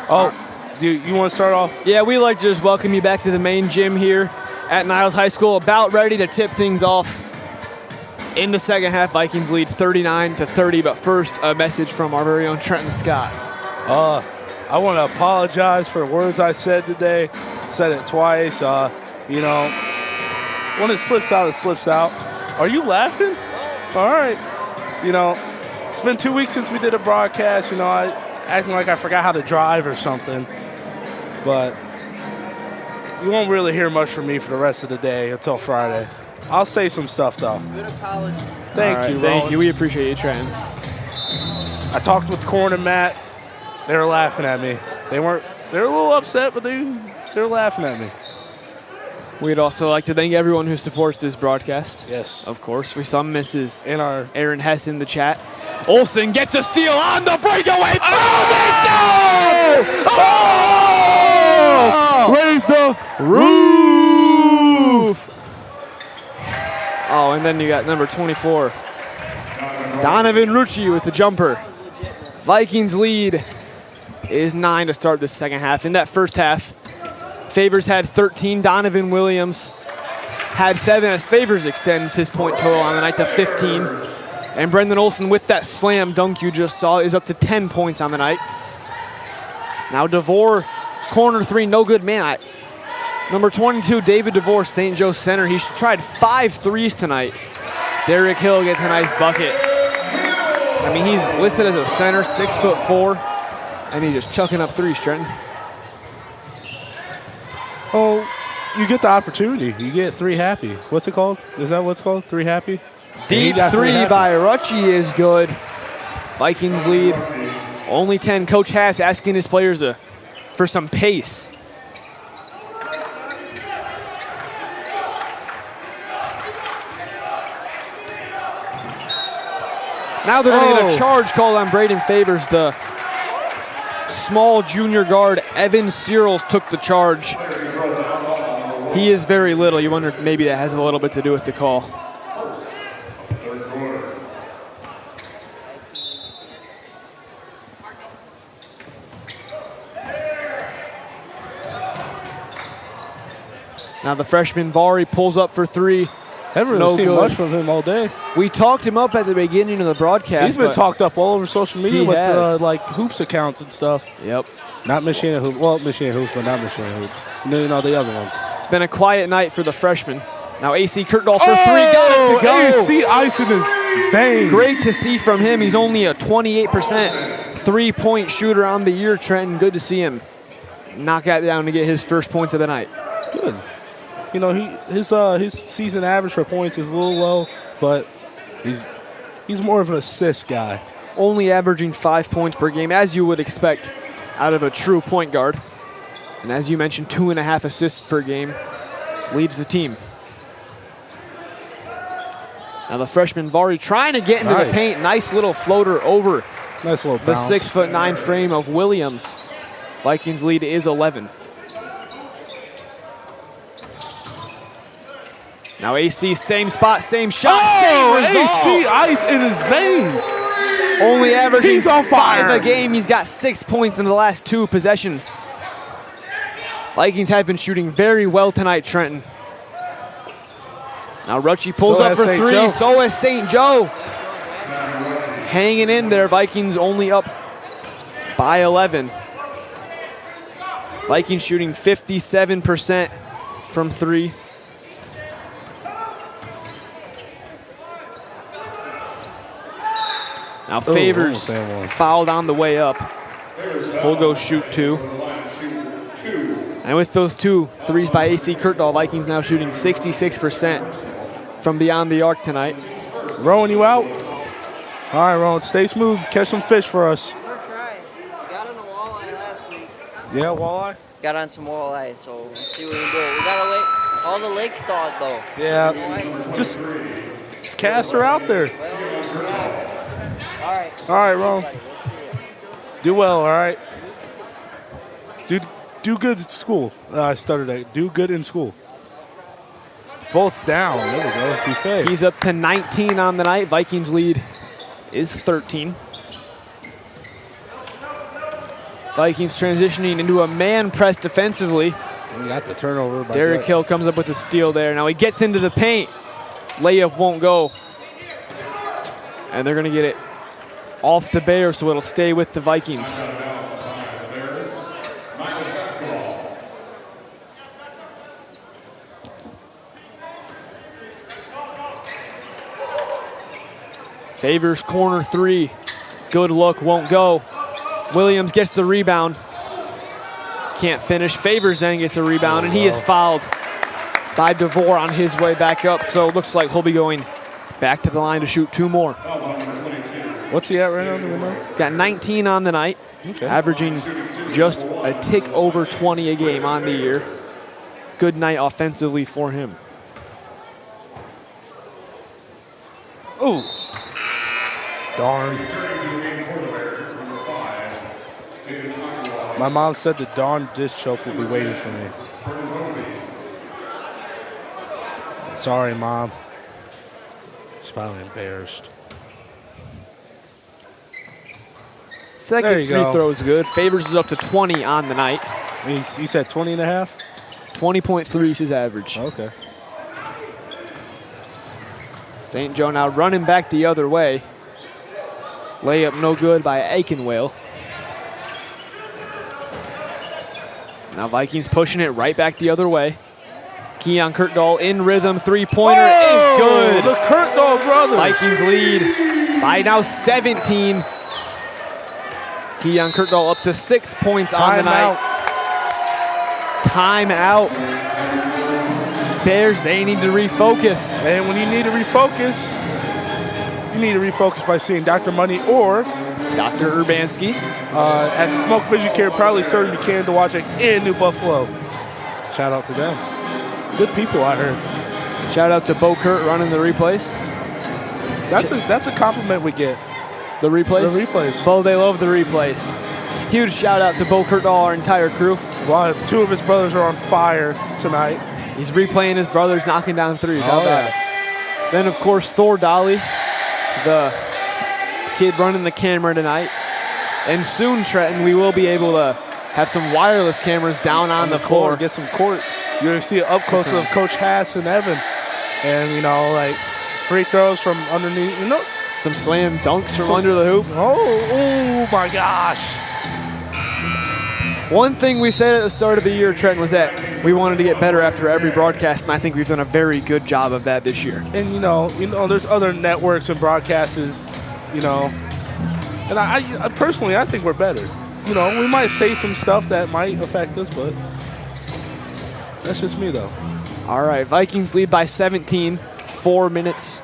Oh, you want to start off? Yeah, we'd like to just welcome you back to the main gym here at Niles High School. About ready to tip things off in the second half. Vikings lead 39-30, but first a message from our very own Trenton Scott. I want to apologize for the words I said today. Said it twice. You know, when it slips out, it slips out. Are you laughing? All right. You know, it's been 2 weeks since we did a broadcast. You know, I acting like I forgot how to drive or something. But you won't really hear much from me for the rest of the day until Friday. I'll say some stuff, though. Good apology. Thank you, Thank Roland. you. We appreciate you, Trenton. I talked with Corn and Matt. They were laughing at me. They were a little upset, but they were laughing at me. We'd also like to thank everyone who supports this broadcast. Yes. Of course. We saw Mrs. In our Aaron Hess in the chat. Olsen gets a steal on the breakaway. raise the Roof. Oh, and then you got number 24, Donovan Rucci with the jumper. Vikings lead is 9 to start the second half. In that first half, Favors had 13. Donovan Williams had 7 as Favors extends his point total on the night to 15. And Brendan Olson with that slam dunk you just saw is up to 10 points on the night. Now DeVore, corner 3, no good. Man, number 22, David DeVore, St. Joe center. He tried 5 threes tonight. Derek Hill gets a nice bucket. I mean, he's listed as a center, 6'4", and he's just chucking up threes, Trenton. Oh, you get the opportunity. You get 3 happy. What's it called? Is that what's called? 3 happy? Deep three by Rucci is good. Vikings lead only 10. Coach Hass asking his players for some pace. Now they're going to get a charge called on Braden Favors. The small junior guard, Evan Searles, took the charge. He is very little. You wonder if maybe that has a little bit to do with the call. Now the freshman Vari pulls up for 3. Haven't really seen much from him all day. We talked him up at the beginning of the broadcast. He's been talked up all over social media with like hoops accounts and stuff. Yep. Not Michiana Hoops. Well, Michiana Hoops, but not Michiana Hoops. You know, the other ones. It's been a quiet night for the freshman. Now AC Kurtdahl for 3. Got it to go. AC ice in his veins. Great to see from him. He's only a 28% three-point shooter on the year, Trenton. Good to see him knock that down to get his first points of the night. Good. You know, his season average for points is a little low, but he's more of an assist guy. Only averaging 5 points per game, as you would expect out of a true point guard. And as you mentioned, 2.5 assists per game leads the team. Now the freshman Vari trying to get into the paint. Nice little floater over the 6'9" frame of Williams. Vikings lead is 11. Now AC, same spot, same shot, same result. AC ice in his veins. Only averaging He's on fire. 5 a game. He's got 6 points in the last 2 possessions. Vikings have been shooting very well tonight, Trenton. Now Rucci pulls up for 3. So is St. Joe. Hanging in there. Vikings only up by 11. Vikings shooting 57% from 3. Now Favors fouled on the way up. We'll go shoot 2. And with those 2 threes by AC Kurtdahl, Vikings now shooting 66% from beyond the arc tonight. Rowan, you out? All right, Rowan, stay smooth. Catch some fish for us. We're trying. Got on a walleye last week. Yeah, walleye? got on some walleye, so we'll see what we can do. We gotta wait. All the lakes thawed though. Yeah, just cast her out there. All right. All right, Ron. Do well, all right? Do good at school. I stuttered at. Do good in school. Both down. There we go. Buffet. He's up to 19 on the night. Vikings lead is 13. Vikings transitioning into a man press defensively. We got the turnover. Derek Hill comes up with a steal there. Now he gets into the paint. Layup won't go. And they're going to get it off the Bears, so it'll stay with the Vikings. Favors corner three. Good look, won't go. Williams gets the rebound. Can't finish. Favors then gets a rebound, and he is fouled by DeVore on his way back up. So it looks like he'll be going back to the line to shoot 2 more. What's he at right now? Do we know? Got 19 on the night, averaging just a tick over 20 a game on the year. Good night offensively for him. Ooh. Darn. My mom said the darn dish choke will be waiting for me. Sorry, Mom. She's probably embarrassed. Second free throw is good. Favors is up to 20 on the night. You said 20 and a half? 20.3 is his average. Okay. St. Joe now running back the other way. Layup no good by Aikenwale. Now Vikings pushing it right back the other way. Keon Kirkdahl in rhythm. Three-pointer is good. The Kirkdahl brothers. Vikings lead by now 17. Keon Kirkdahl up to 6 points on the night. Timeout. Bears, they need to refocus. And when you need to refocus, by seeing Dr. Money or Dr. Urbanski at Smoke Vision Care, proudly serving you can to watch it in New Buffalo. Shout out to them. Good people, I heard. Shout out to Bo Kurt running the replays. That's a compliment we get. The replays? The replays. Bo, they love the replays. Huge shout out to Bo Kurtdahl, our entire crew. Well, 2 of his brothers are on fire tonight. He's replaying his brothers knocking down threes. How about it? Then, of course, Thor Dolly, the kid running the camera tonight. And soon, Trenton, we will be able to have some wireless cameras down on the floor. Get some court. You're going to see it up close of Coach Hass and Evan. And, like free throws from underneath, Some slam dunks from under the hoop. Oh my gosh. One thing we said at the start of the year, Trent, was that we wanted to get better after every broadcast, and I think we've done a very good job of that this year. And, there's other networks and broadcasters, and I personally, I think we're better. We might say some stuff that might affect us, but that's just me, though. All right, Vikings lead by 17, 4 minutes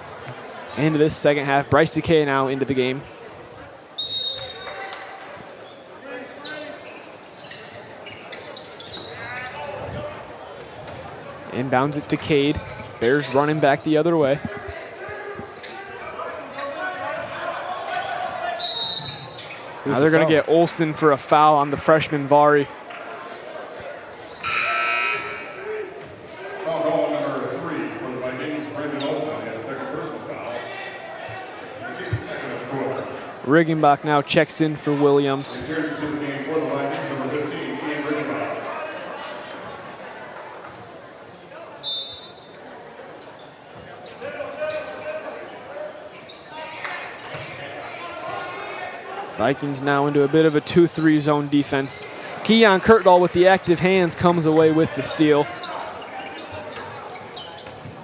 into this second half. Bryce Decay now into the game. Inbounds it to Cade. Bears running back the other way. Now they're going to get Olsen for a foul on the freshman Vari. Foul call number 3 for the Vikings. Brandon Olsen has second personal foul. Second of the quarter. Riggenbach now checks in for Williams. Returning to the game for the Vikings, number 15, Ian Riggenbach. Vikings now into a bit of a 2-3 zone defense. Keon Kirkdahl with the active hands comes away with the steal.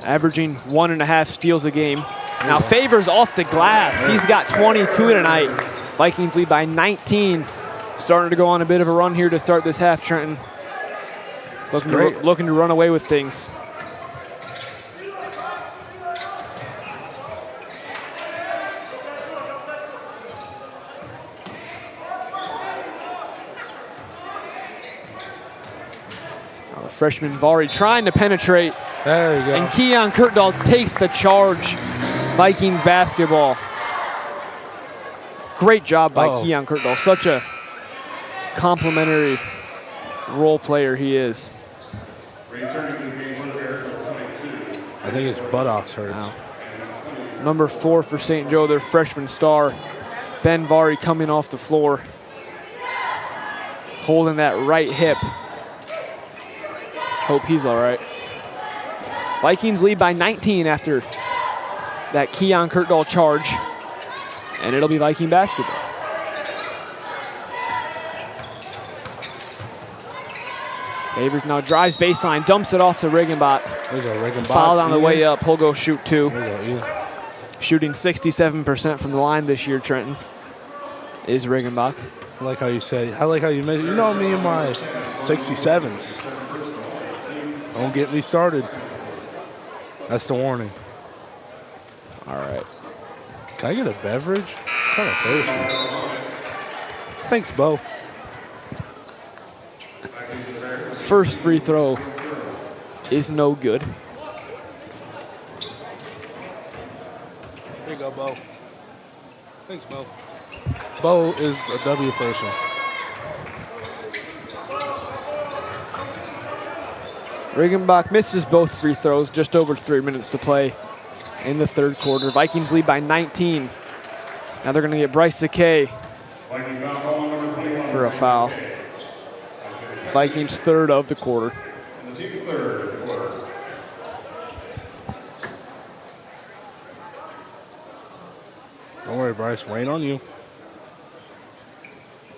Averaging 1.5 steals a game. Now Favors off the glass. He's got 22 tonight. Vikings lead by 19. Starting to go on a bit of a run here to start this half, Trenton. Looking to run away with things. Freshman Vari trying to penetrate. There you go. And Keon Kurtdahl takes the charge. Vikings basketball. Great job by Keon Kurtdahl. Such a complimentary role player he is. I think his buttocks hurts. Wow. Number 4 for St. Joe, their freshman star. Ben Vari coming off the floor. Holding that right hip. Hope he's all right. Vikings lead by 19 after that Keon Kurtdahl charge. And it'll be Viking basketball. Favors now drives baseline, dumps it off to Riggenbach. There you go, Riggenbach. Fouled on the way up. He'll go shoot 2. There you go, Ian. Shooting 67% from the line this year, Trenton, is Riggenbach. I like how you say, I like how you measure. You know me and my 67s. Don't get me started. That's the warning. All right. Can I get a beverage? I'm kind of thirsty. Thanks, Bo. First free throw is no good. Here you go, Bo. Thanks, Bo. Bo is a W person. Riggenbach misses both free throws, just over 3 minutes to play in the third quarter. Vikings lead by 19. Now they're going to get Bryce Zakay for a foul. Vikings third of the quarter. And the team's third of the quarter. Don't worry, Bryce. Wait on you.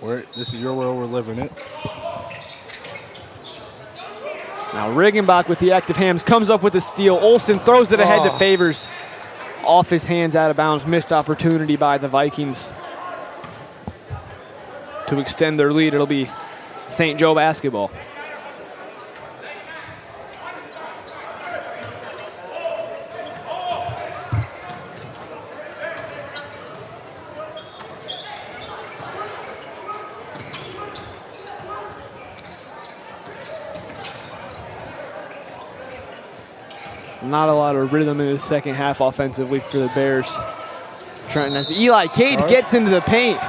This is your world. We're living it. Now Riggenbach with the active hands comes up with a steal. Olsen throws it ahead to Favors. Off his hands, out of bounds. Missed opportunity by the Vikings to extend their lead. It'll be St. Joe basketball. Not a lot of rhythm in the second half offensively for the Bears. Trenton as Eli Cade gets into the paint.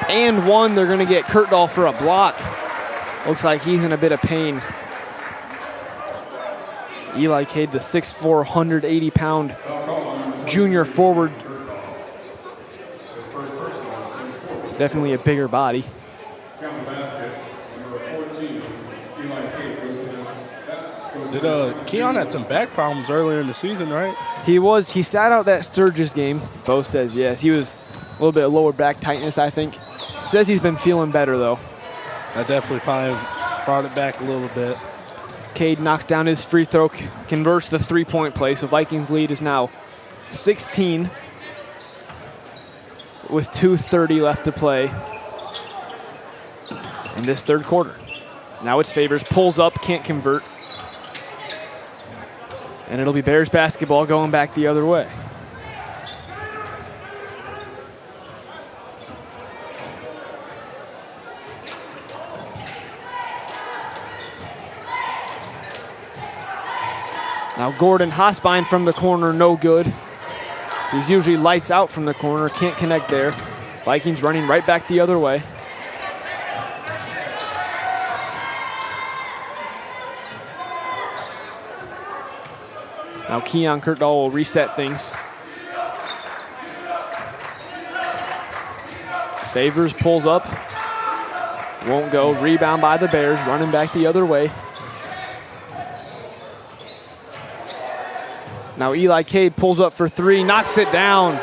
And one, they're going to get Kurtdahl for a block. Looks like he's in a bit of pain. Eli Cade, the 6'4", 180-pound junior forward. Definitely a bigger body. Keon had some back problems earlier in the season, right? He was. He sat out that Sturgis game. Bo says yes. He was a little bit of lower back tightness, I think. Says he's been feeling better, though. That definitely probably brought it back a little bit. Cade knocks down his free throw, converts the three-point play, so Vikings lead is now 16 with 2:30 left to play in this third quarter. Now it's Favors, pulls up, can't convert. And it'll be Bears basketball going back the other way. Now Gordon Hosbein from the corner, no good. He's usually lights out from the corner, can't connect there. Vikings running right back the other way. Now Keon Kurtdahl will reset things. Favors pulls up. Won't go. Rebound by the Bears, running back the other way. Now Eli Cade pulls up for three, knocks it down.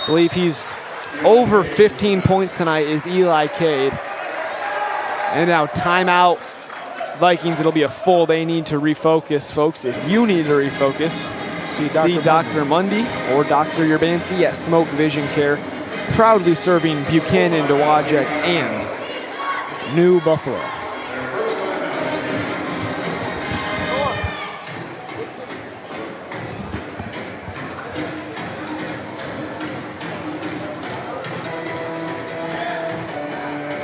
I believe he's over 15 points tonight is Eli Cade. And now timeout. Vikings, it'll be a full. They need to refocus, folks. If you need to refocus, see Dr. Mundy or Dr. Urbanski at Smoke Vision Care, proudly serving Buchanan, Dowagiac, and New Buffalo.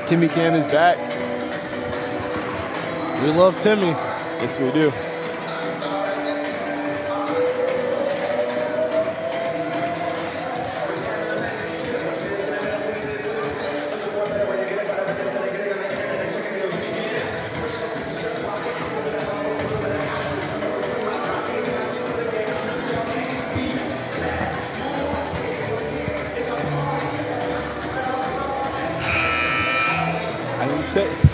Timmy Cam is back. We love Timmy. Yes, we do. I didn't say.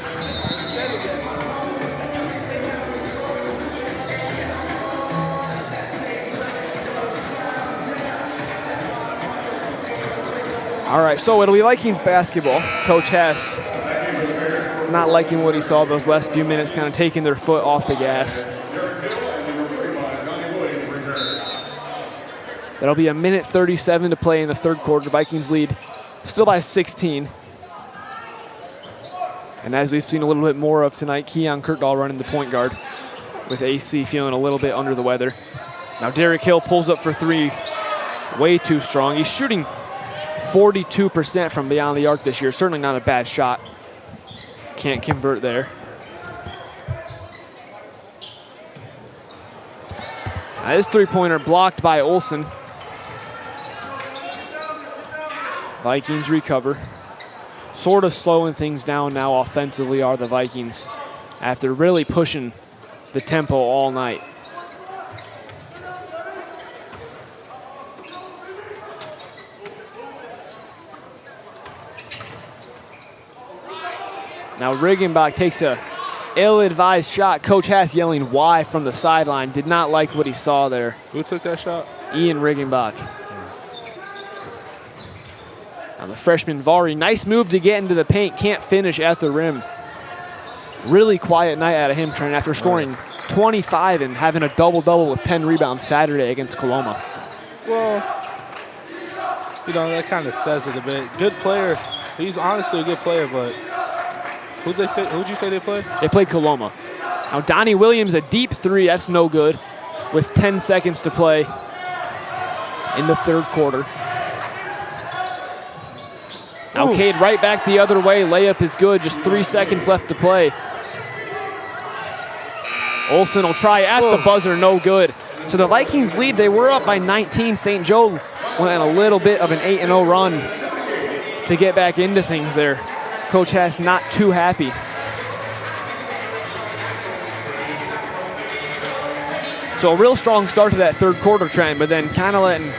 All right, so it'll be Vikings basketball. Coach Hess not liking what he saw those last few minutes, kind of taking their foot off the gas. That'll be a minute 37 to play in the third quarter. Vikings lead still by 16. And as we've seen a little bit more of tonight, Keon Kurtdahl running the point guard with AC feeling a little bit under the weather. Now Derek Hill pulls up for three, way too strong. He's shooting 42% from beyond the arc this year. Certainly not a bad shot. Can't convert there. Now this three-pointer blocked by Olsen. Vikings recover. Sort of slowing things down now offensively are the Vikings after really pushing the tempo all night. Now Riggenbach takes a ill-advised shot. Coach Hass yelling why from the sideline. Did not like what he saw there. Who took that shot? Ian Riggenbach. Now the freshman Vari, nice move to get into the paint. Can't finish at the rim. Really quiet night out of him, Trent, after scoring 25 and having a double-double with 10 rebounds Saturday against Coloma. Well, that kind of says it a bit. Good player. He's honestly a good player, but who'd you say they played? They played Coloma. Now Donnie Williams, a deep three, that's no good, with 10 seconds to play in the third quarter. Now Cade right back the other way, layup is good, just 3 seconds left to play. Olsen will try at the buzzer, no good. So the Vikings lead, they were up by 19. St. Joe went on a little bit of an 8-0 run to get back into things there. Coach Hass not too happy. So a real strong start to that third quarter, Trent, but then kind of letting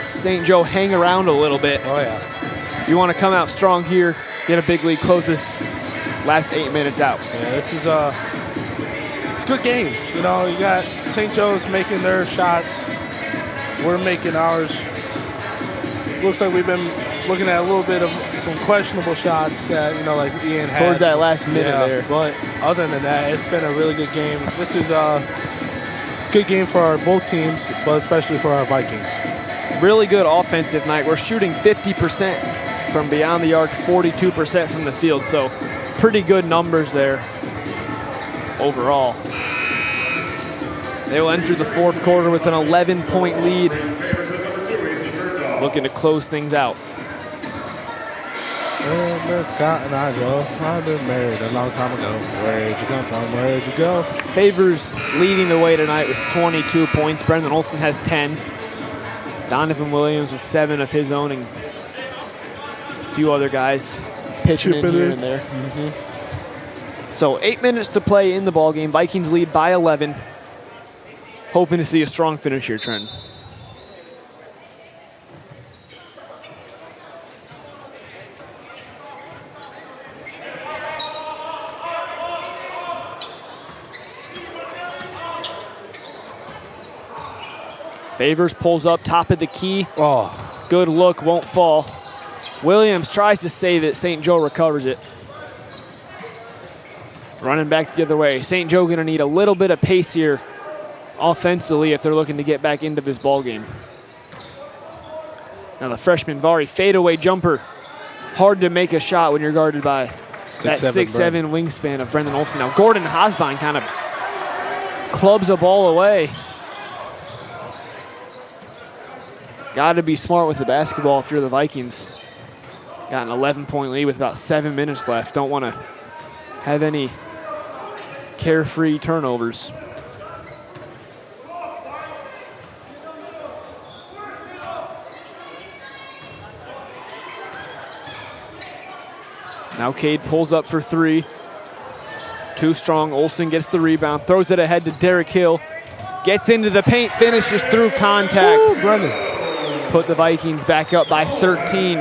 St. Joe hang around a little bit. Oh, yeah. You want to come out strong here, get a big lead, close this last 8 minutes out. Yeah, this is it's a good game. You got St. Joe's making their shots. We're making ours. Looks like we've been looking at a little bit of some questionable shots that, like Ian had. Towards that last minute there. But other than that, it's been a really good game. This is it's a good game for both teams, but especially for our Vikings. Really good offensive night. We're shooting 50% from beyond the arc, 42% from the field. So pretty good numbers there overall. They will enter the fourth quarter with an 11-point lead, looking to close things out. Cotton Eye Joe, I've been married a long time ago. Where'd you come from? Where'd you go? Favors leading the way tonight with 22 points. Brendan Olsen has 10. Donovan Williams with 7 of his own, and a few other guys pitching in here and there. So 8 minutes to play in the ballgame. Vikings lead by 11. Hoping to see a strong finish here, Trent. Favors pulls up top of the key. Oh, good look, won't fall. Williams tries to save it. St. Joe recovers it. Running back the other way. St. Joe going to need a little bit of pace here offensively if they're looking to get back into this ball game. Now the freshman Vari, fadeaway jumper. Hard to make a shot when you're guarded by that 6'7" wingspan of Brendan Olsen. Now Gordon Hosbine kind of clubs a ball away. Got to be smart with the basketball if you're the Vikings. Got an 11-point lead with about 7 minutes left. Don't want to have any carefree turnovers. Now Cade pulls up for three. Too strong. Olsen gets the rebound, throws it ahead to Derek Hill. Gets into the paint, finishes through contact. Ooh, Brennan. Put the Vikings back up by 13.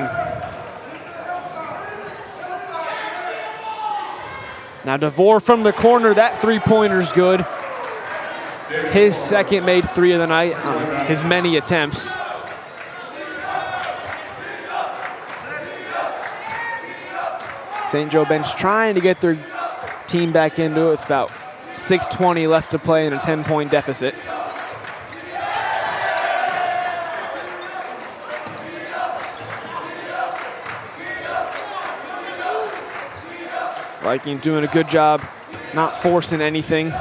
Now DeVore from the corner, that three-pointer's good. His second made three of the night on his many attempts. St. Joe bench trying to get their team back into it. It's about 6:20 left to play in a 10-point deficit. Vikings doing a good job not forcing anything.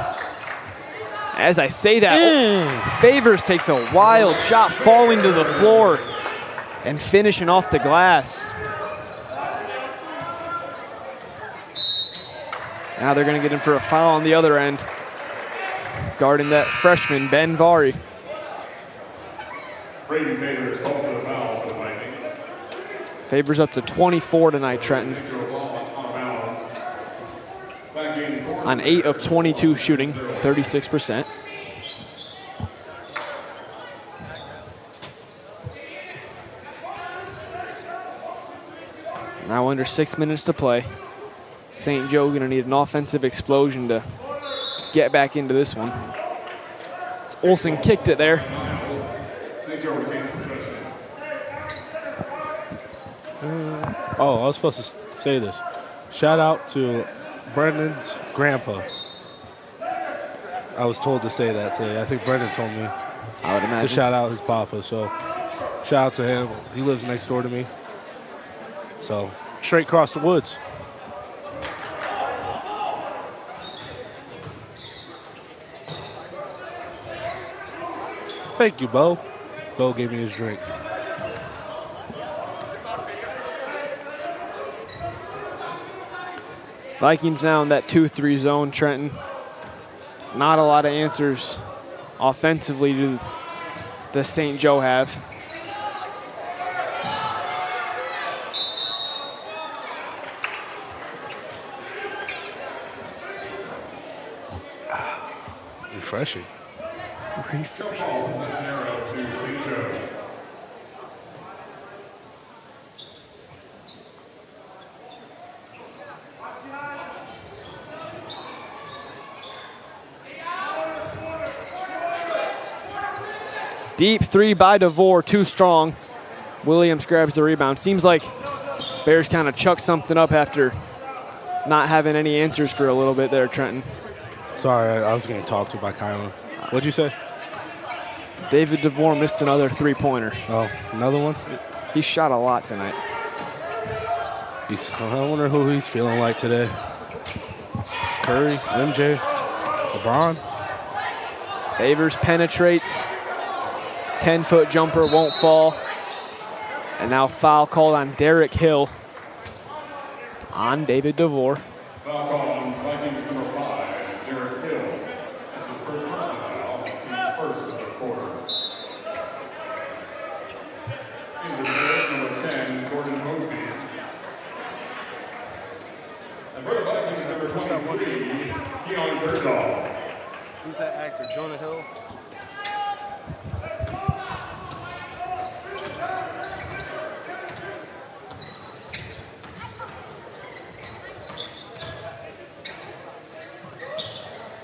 As I say that, Favors takes a wild shot, falling to the floor and finishing off the glass. Now they're going to get him for a foul on the other end, guarding that freshman, Ben Vari. Brayden Favors called for the foul for the Vikings. Favors up to 24 tonight, Trenton. On 8 of 22 shooting, 36%. Now under 6 minutes to play. St. Joe gonna need an offensive explosion to get back into this one. Olsen kicked it there. Oh, I was supposed to say this. Shout out to Brendan's grandpa. I was told to say that today. I think Brendan told me I would imagine to shout out his papa. So shout out to him. He lives next door to me. So straight across the woods. Thank you, Bo. Bo gave me his drink. Vikings now in that 2-3 zone, Trenton. Not a lot of answers offensively does St. Joe have. Refreshing. Deep three by DeVore, too strong. Williams grabs the rebound. Seems like Bears kind of chucked something up after not having any answers for a little bit there, Trenton. Sorry, I was getting talked to by Kylan. What'd you say? David DeVore missed another three-pointer. Oh, another one? He shot a lot tonight. I wonder who he's feeling like today. Curry, MJ, LeBron. Favors penetrates. 10-foot jumper won't fall. And now foul called on Derek Hill on David DeVore. Foul called on Vikings number 5, Derek Hill. That's his first personal foul, team's first of the quarter. In reserve, number 10, Gordon Mosby. And for the Vikings, number 23, Keon Bergdahl. Who's that actor? Jonah Hill?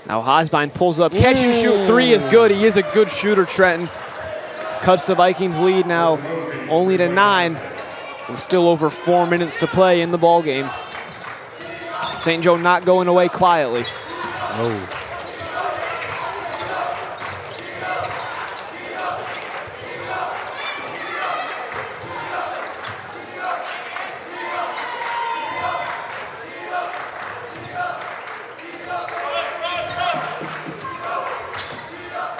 Now Hosbine pulls up, catch and shoot three is good. He is a good shooter, Trenton. Cuts the Vikings lead now only to 9 with still over 4 minutes to play in the ball game. St. Joe not going away quietly. Oh.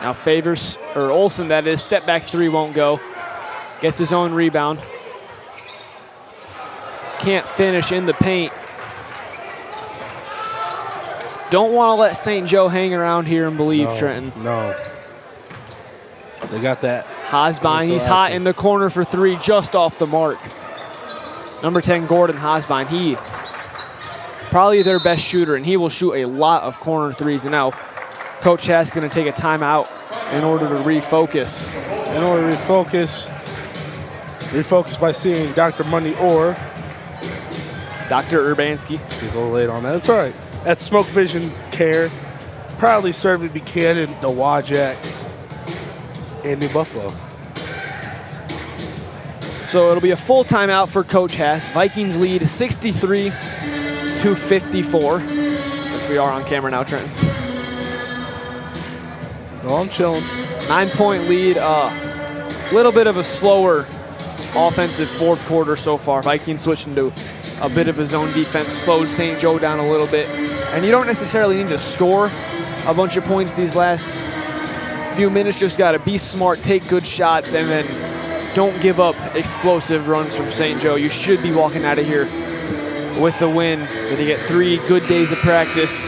Now Favors, or Olsen that is, step back three won't go. Gets his own rebound. Can't finish in the paint. Don't want to let St. Joe hang around here and believe, No, Trenton. No. They got that. Hosbine, he's hot in the corner for 3, just off the mark. Number 10, Gordon Hosbine, he probably their best shooter, and he will shoot a lot of corner threes. And now Coach Hass going to take a timeout in order to refocus. In order to refocus by seeing Dr. Money or Dr. Urbanski. He's a little late on that. That's all right. That's Smoke Vision Care, proudly serving Buchanan, the Wajak, and New Buffalo. So it'll be a full timeout for Coach Hass. Vikings lead 63-54. Yes, we are on camera now, Trenton. No, I'm chilling. 9-point lead. Little bit of a slower offensive fourth quarter so far. Vikings switching to a bit of his own defense, slowed St. Joe down a little bit. And you don't necessarily need to score a bunch of points these last few minutes. Just got to be smart, take good shots, and then don't give up explosive runs from St. Joe. You should be walking out of here with the win. Then you get 3 good days of practice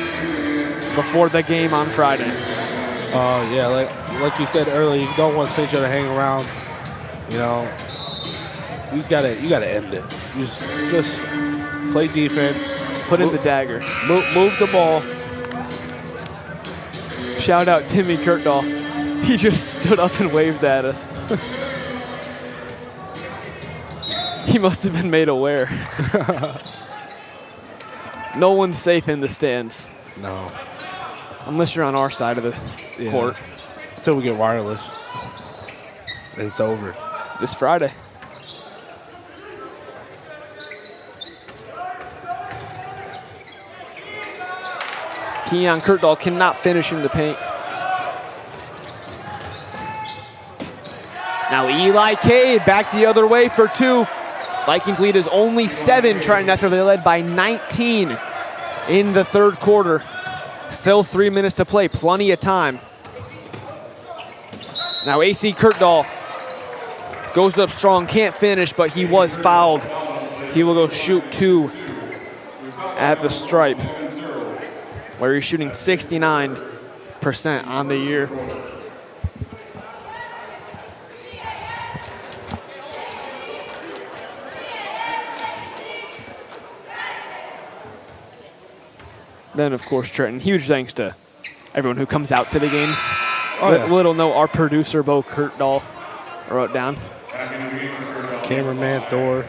before the game on Friday. Yeah, like you said earlier, you don't want St. Joe to hang around. You know, you gotta end it. You just play defense. Put in the dagger. Move the ball. Shout out Timmy Kirkdahl. He just stood up and waved at us. He must have been made aware. No one's safe in the stands. No. Unless you're on our side of the court. Until we get wireless. It's over. This Friday. Keon Kirkdahl cannot finish in the paint. Now Eli Cade back the other way for 2. Vikings lead is only 7 trying after they led by 19 in the third quarter. Still 3 minutes to play, plenty of time. Now AC Kirkdahl goes up strong, can't finish, but he was fouled. He will go shoot 2 at the stripe, where he's shooting 69% on the year. Then, of course, Trenton, huge thanks to everyone who comes out to the games. Little note, our producer, Bo Kirkdahl, wrote down. Cameraman Thor.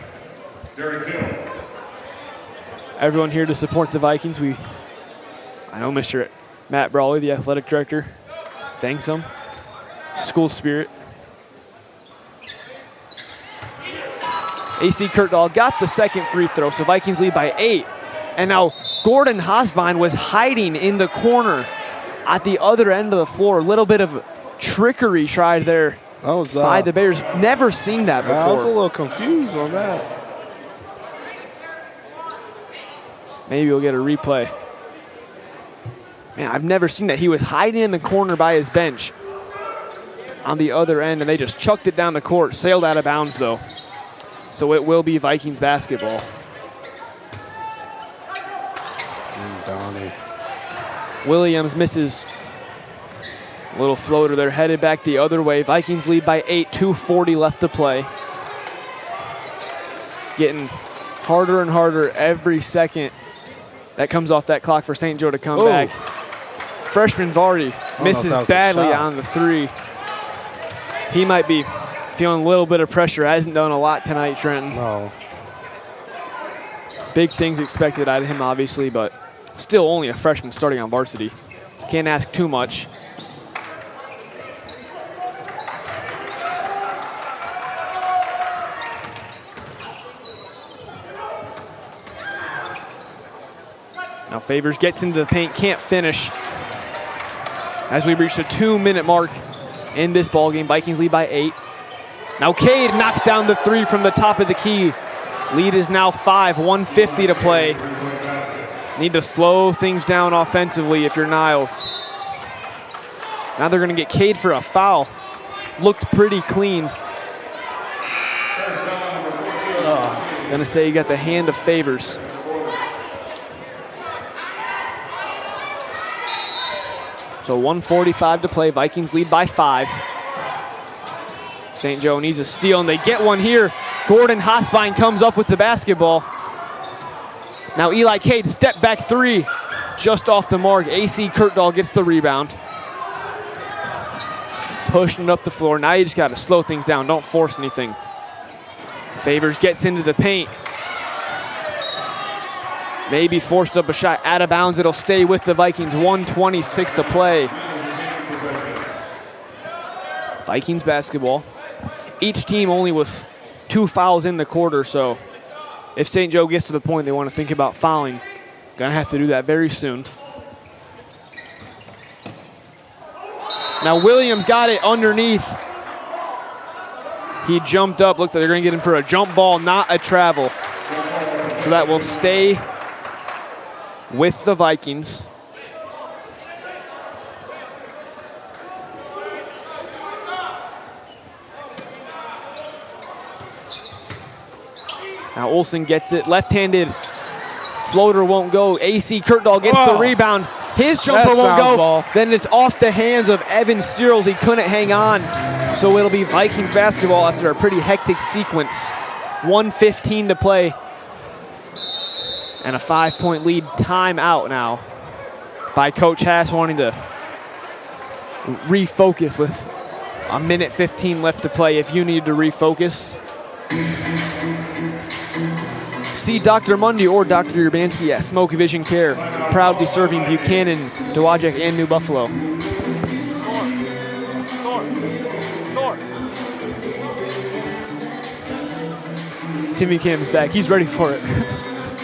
Everyone here to support the Vikings. I know Mr. Matt Brawley, the athletic director, thanks him. School spirit. AC Kirkdahl got the second free throw, so Vikings lead by 8. And now Gordon Hosbine was hiding in the corner at the other end of the floor. A little bit of trickery tried there by the Bears. Never seen that before. I was a little confused on that. Maybe we'll get a replay. Man, I've never seen that. He was hiding in the corner by his bench on the other end, and they just chucked it down the court. Sailed out of bounds, though. So it will be Vikings basketball. Williams misses. A little floater there, headed back the other way. Vikings lead by 8, 2:40 left to play. Getting harder and harder every second that comes off that clock for St. Joe to come back. Freshman Vardy misses badly on the 3. He might be feeling a little bit of pressure. Hasn't done a lot tonight, Trenton. No. Big things expected out of him, obviously, but still only a freshman starting on varsity. Can't ask too much. Now Favors gets into the paint, can't finish. As we reach the 2-minute mark in this ballgame, Vikings lead by 8. Now Cade knocks down the 3 from the top of the key. Lead is now 5, 1:50 to play. Need to slow things down offensively if you're Niles. Now they're gonna get Cade for a foul. Looked pretty clean. Gonna say you got the hand of Favors. So 1:45 to play. Vikings lead by 5. St. Joe needs a steal, and they get one here. Gordon Hosbein comes up with the basketball. Now Eli Cade, step back 3, just off the mark. AC Kurtdahl gets the rebound. Pushing it up the floor. Now you just got to slow things down. Don't force anything. Favors gets into the paint. Maybe forced up a shot out of bounds. It'll stay with the Vikings. 1:26 to play. Vikings basketball. Each team only with 2 fouls in the quarter, so if St. Joe gets to the point they want to think about fouling, gonna have to do that very soon. Now Williams got it underneath. He jumped up, looked like they're gonna get him for a jump ball, not a travel. So that will stay with the Vikings. Now Olsen gets it, left-handed floater won't go. AC Kurtdahl gets the rebound. His jumper won't go. Ball. Then it's off the hands of Evan Searles. He couldn't hang on. So it'll be Vikings basketball after a pretty hectic sequence. 1:15 to play. And a 5-point lead. Timeout now by Coach Haas, wanting to refocus with a minute 15 left to play. If you need to refocus, see Dr. Mundy or Dr. Urbanski at Smoke Vision Care, proudly serving Buchanan, Dowagiac, and New Buffalo. Timmy Cam's back. He's ready for it.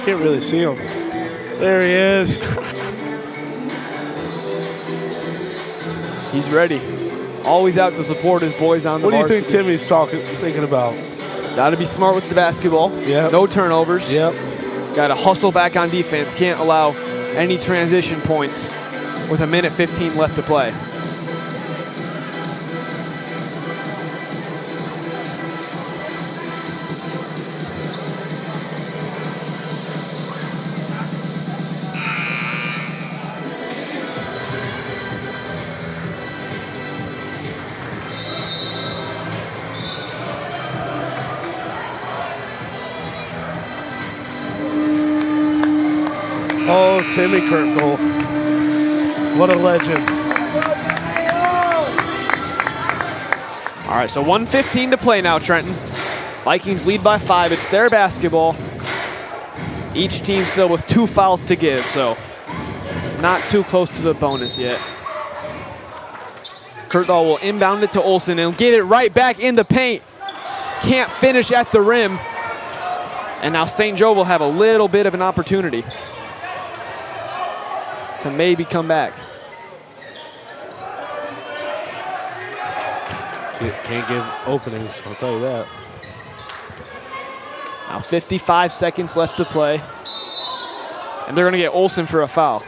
Can't really see him. There he is. He's ready. Always out to support his boys on the varsity. What do you think Timmy's thinking about? Got to be smart with the basketball. Yep. No turnovers. Yep. Got to hustle back on defense. Can't allow any transition points with a minute 15 left to play. Oh, Timmy Kurtdahl. What a legend. All right, so 1:15 to play now, Trenton. Vikings lead by 5. It's their basketball. Each team still with 2 fouls to give, so not too close to the bonus yet. Kurtdahl will inbound it to Olsen and get it right back in the paint. Can't finish at the rim. And now St. Joe will have a little bit of an opportunity to maybe come back. Can't give openings, I'll tell you that. Now 55 seconds left to play. And they're gonna get Olsen for a foul.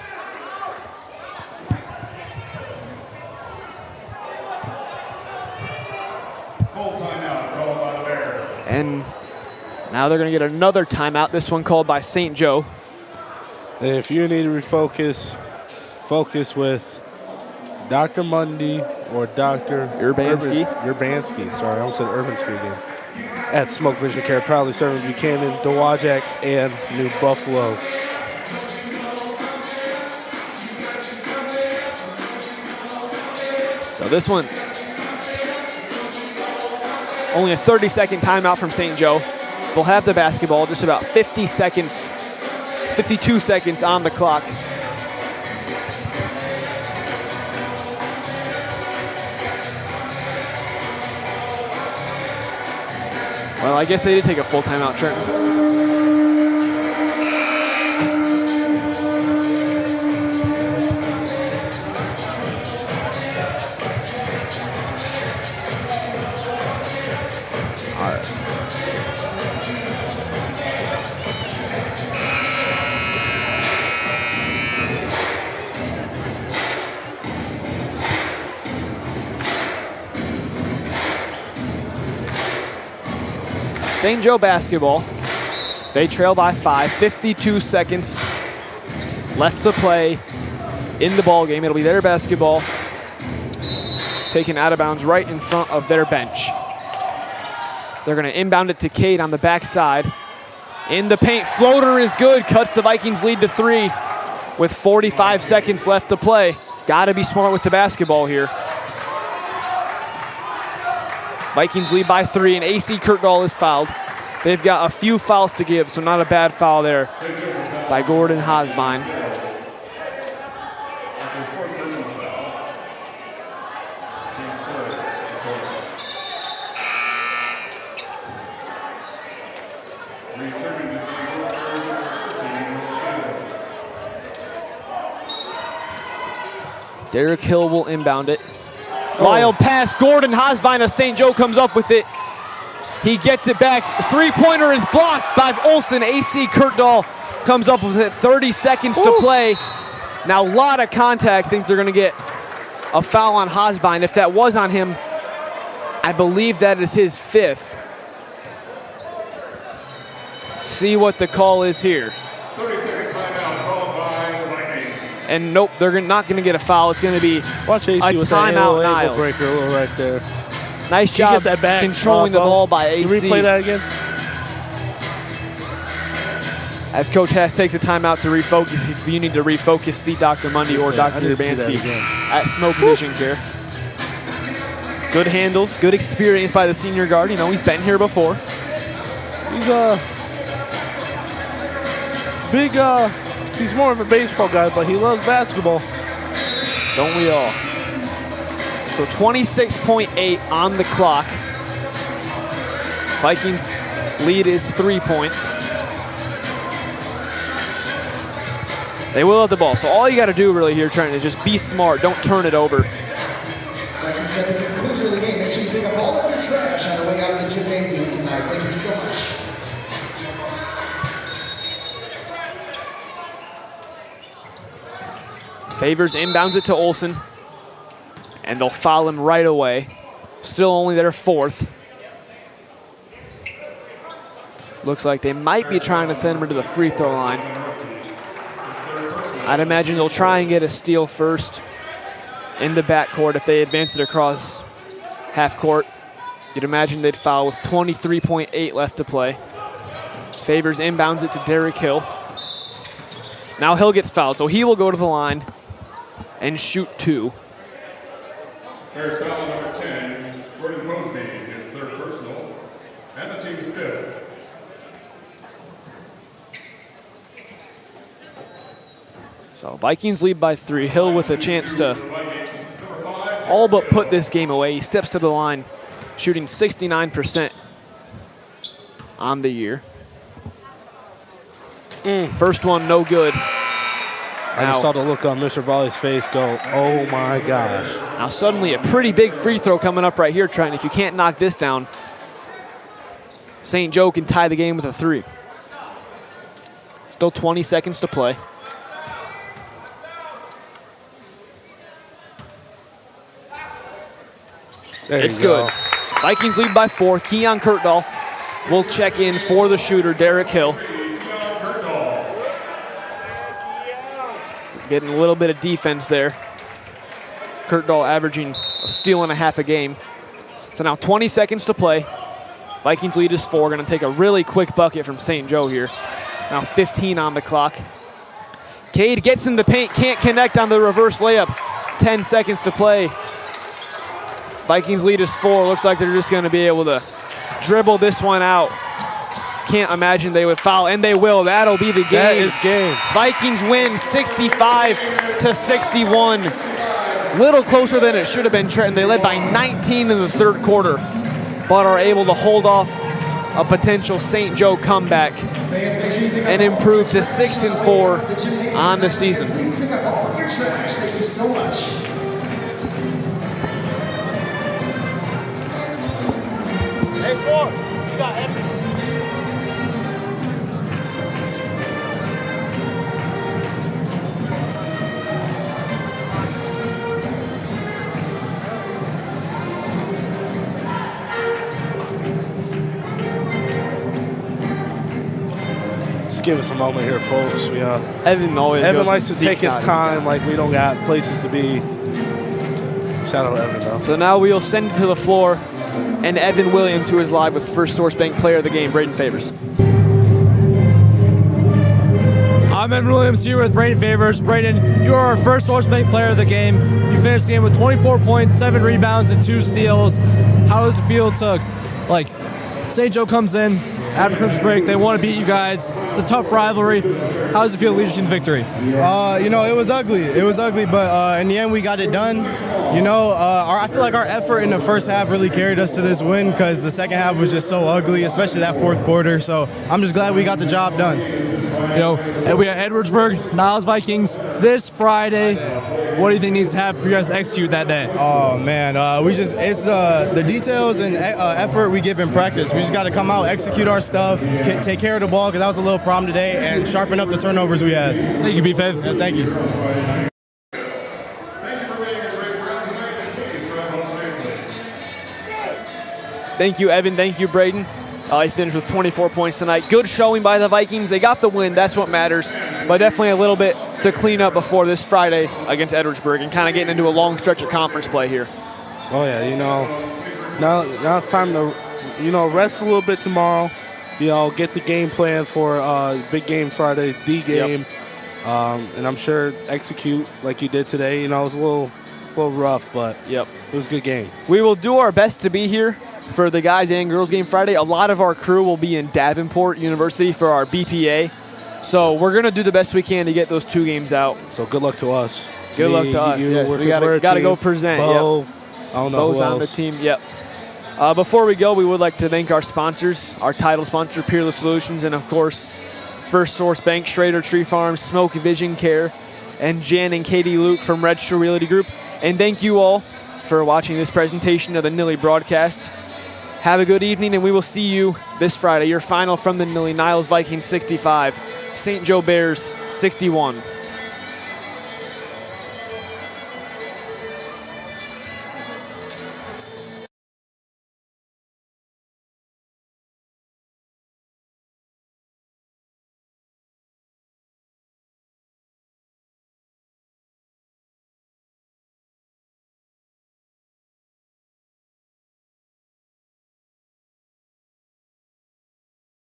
Full timeout called by the Bears. And now they're gonna get another timeout, this one called by St. Joe. And if you need to refocus, focus with Dr. Mundy or Dr. Urbanski. Urbanski, sorry, I almost said Urbanski again. At Smoke Vision Care, proudly serving Buchanan, Dowagiac, and New Buffalo. So this one, only a 30-second timeout from St. Joe. They'll have the basketball, just about 50 seconds, 52 seconds on the clock. Well, I guess they did take a full timeout, Trenton. All right. St. Joe basketball. They trail by 5, 52 seconds left to play. in the ball game. It'll be their basketball, taken out of bounds right in front of their bench. They're going to inbound it to Cade on the backside. In the paint, floater is good, cuts the Vikings lead to 3 with 45 seconds left to play. Got to be smart with the basketball here. Vikings lead by 3, and AC Kurtdahl is fouled. They've got a few fouls to give, so not a bad foul there by Gordon Hosbine. Derek Hill will inbound it. Wild pass, Gordon Hosbine of St. Joe comes up with it. He gets it back. Three-pointer is blocked by Olsen. AC Kurtdahl comes up with it. 30 seconds to play. Now, a lot of contact. Think they're going to get a foul on Hosbine. If that was on him, I believe that is his 5th. See what the call is here. 30-second timeout called by the Vikings. And nope, they're not going to get a foul. It's going to be Watch AC a with that timeout, ankle Niles. breaker right there. Nice job that back controlling the ball by AC. Can we replay that again? As Coach Haas takes a timeout to refocus. If you need to refocus, see Dr. Mundy or Dr. Urbanski at Smoke Vision Care. Good handles, good experience by the senior guard. You know, he's been here before. He's big, he's more of a baseball guy, but he loves basketball. Don't we all? So 26.8 on the clock. Vikings lead is 3 points. They will have the ball. So all you got to do really here, Trent, is just be smart. Don't turn it over. Make sure you pick up all of your trash on the way out of the gymnasium tonight. Thank you so much. Favors inbounds it to Olsen. And they'll foul him right away. Still only their 4th. Looks like they might be trying to send him to the free throw line. I'd imagine they'll try and get a steal first in the backcourt if they advance it across half court. You'd imagine they'd foul with 23.8 left to play. Favors inbounds it to Derek Hill. Now Hill gets fouled, so he will go to the line and shoot 2. There's foul number 10, Gordon Mosby, his 3rd personal, and the team's 5th. So Vikings lead by 3. Hill with a chance to all but put this game away. He steps to the line, shooting 69% on the year. First one, no good. I just saw the look on Mr. Volley's face go, oh my gosh. Now suddenly a pretty big free throw coming up right here, Trent. If you can't knock this down, St. Joe can tie the game with a 3. Still 20 seconds to play. It's good. Vikings lead by 4. Keon Kurtdahl will check in for the shooter, Derek Hill. Getting a little bit of defense there. Kurtdahl averaging a steal and a half a game. So now 20 seconds to play. Vikings lead is 4. Going to take a really quick bucket from St. Joe here. Now 15 on the clock. Cade gets in the paint, can't connect on the reverse layup. 10 seconds to play. Vikings lead is 4. Looks like they're just going to be able to dribble this one out. Can't imagine they would foul, and they will. That'll be the game. That is game. Vikings win 65-61. Little closer than it should have been, Trenton. They led by 19 in the 3rd quarter, but are able to hold off a potential St. Joe comeback and improve to 6-4 on the season. Please pick up all of your trash. Thank you so much. Hey, 4. You got it. Just give us a moment here, folks. Evan always Evan goes likes to take his side. time like we don't got places to be. Shout out to Evan, though. So now we'll send it to the floor, and Evan Williams, who is live with First Source Bank Player of the Game, Braden Favors. I'm Evan Williams here with Braden Favors. Braden, you are our First Source Bank Player of the Game. You finished the game with 24 points, 7 rebounds, and 2 steals. How does it feel to, St. Joe comes in after Christmas break, they want to beat you guys. It's a tough rivalry. How does it feel to lead you to victory? It was ugly. It was ugly, but in the end, we got it done. I feel like our effort in the first half really carried us to this win because the second half was just so ugly, especially that fourth quarter. So I'm just glad we got the job done. And we got Edwardsburg, Niles Vikings this Friday. What do you think needs to happen for you guys to execute that day? Oh man, it's the details and effort we give in practice. We just got to come out, execute our stuff, take care of the ball because that was a little problem today, and sharpen up the turnovers we had. Thank you, B-Fav. Yeah, thank you. Thank you, Evan. Thank you, Braden. He finished with 24 points tonight. Good showing by the Vikings. They got the win. That's what matters. But definitely a little bit to clean up before this Friday against Edwardsburg and kind of getting into a long stretch of conference play here. Oh, yeah, now it's time to, rest a little bit tomorrow. Get the game plan for big game Friday, D game. Yep. And I'm sure execute like you did today. It was a little rough, but it was a good game. We will do our best to be here for the guys and girls game Friday. A lot of our crew will be in Davenport University for our BPA. So we're going to do the best we can to get those 2 games out. So good luck to us. Good luck to us. Yes. We got to go present. Bo, I don't know Bo's on the team. Yep. Before we go, we would like to thank our sponsors, our title sponsor, Peerless Solutions, and of course, First Source Bank, Schrader Tree Farms, Smoke Vision Care, and Jan and Katie Luke from Register Realty Group. And thank you all for watching this presentation of the Nilly broadcast. Have a good evening, and we will see you this Friday. Your final from the Nilly, Niles Vikings 65, St. Joe Bears 61.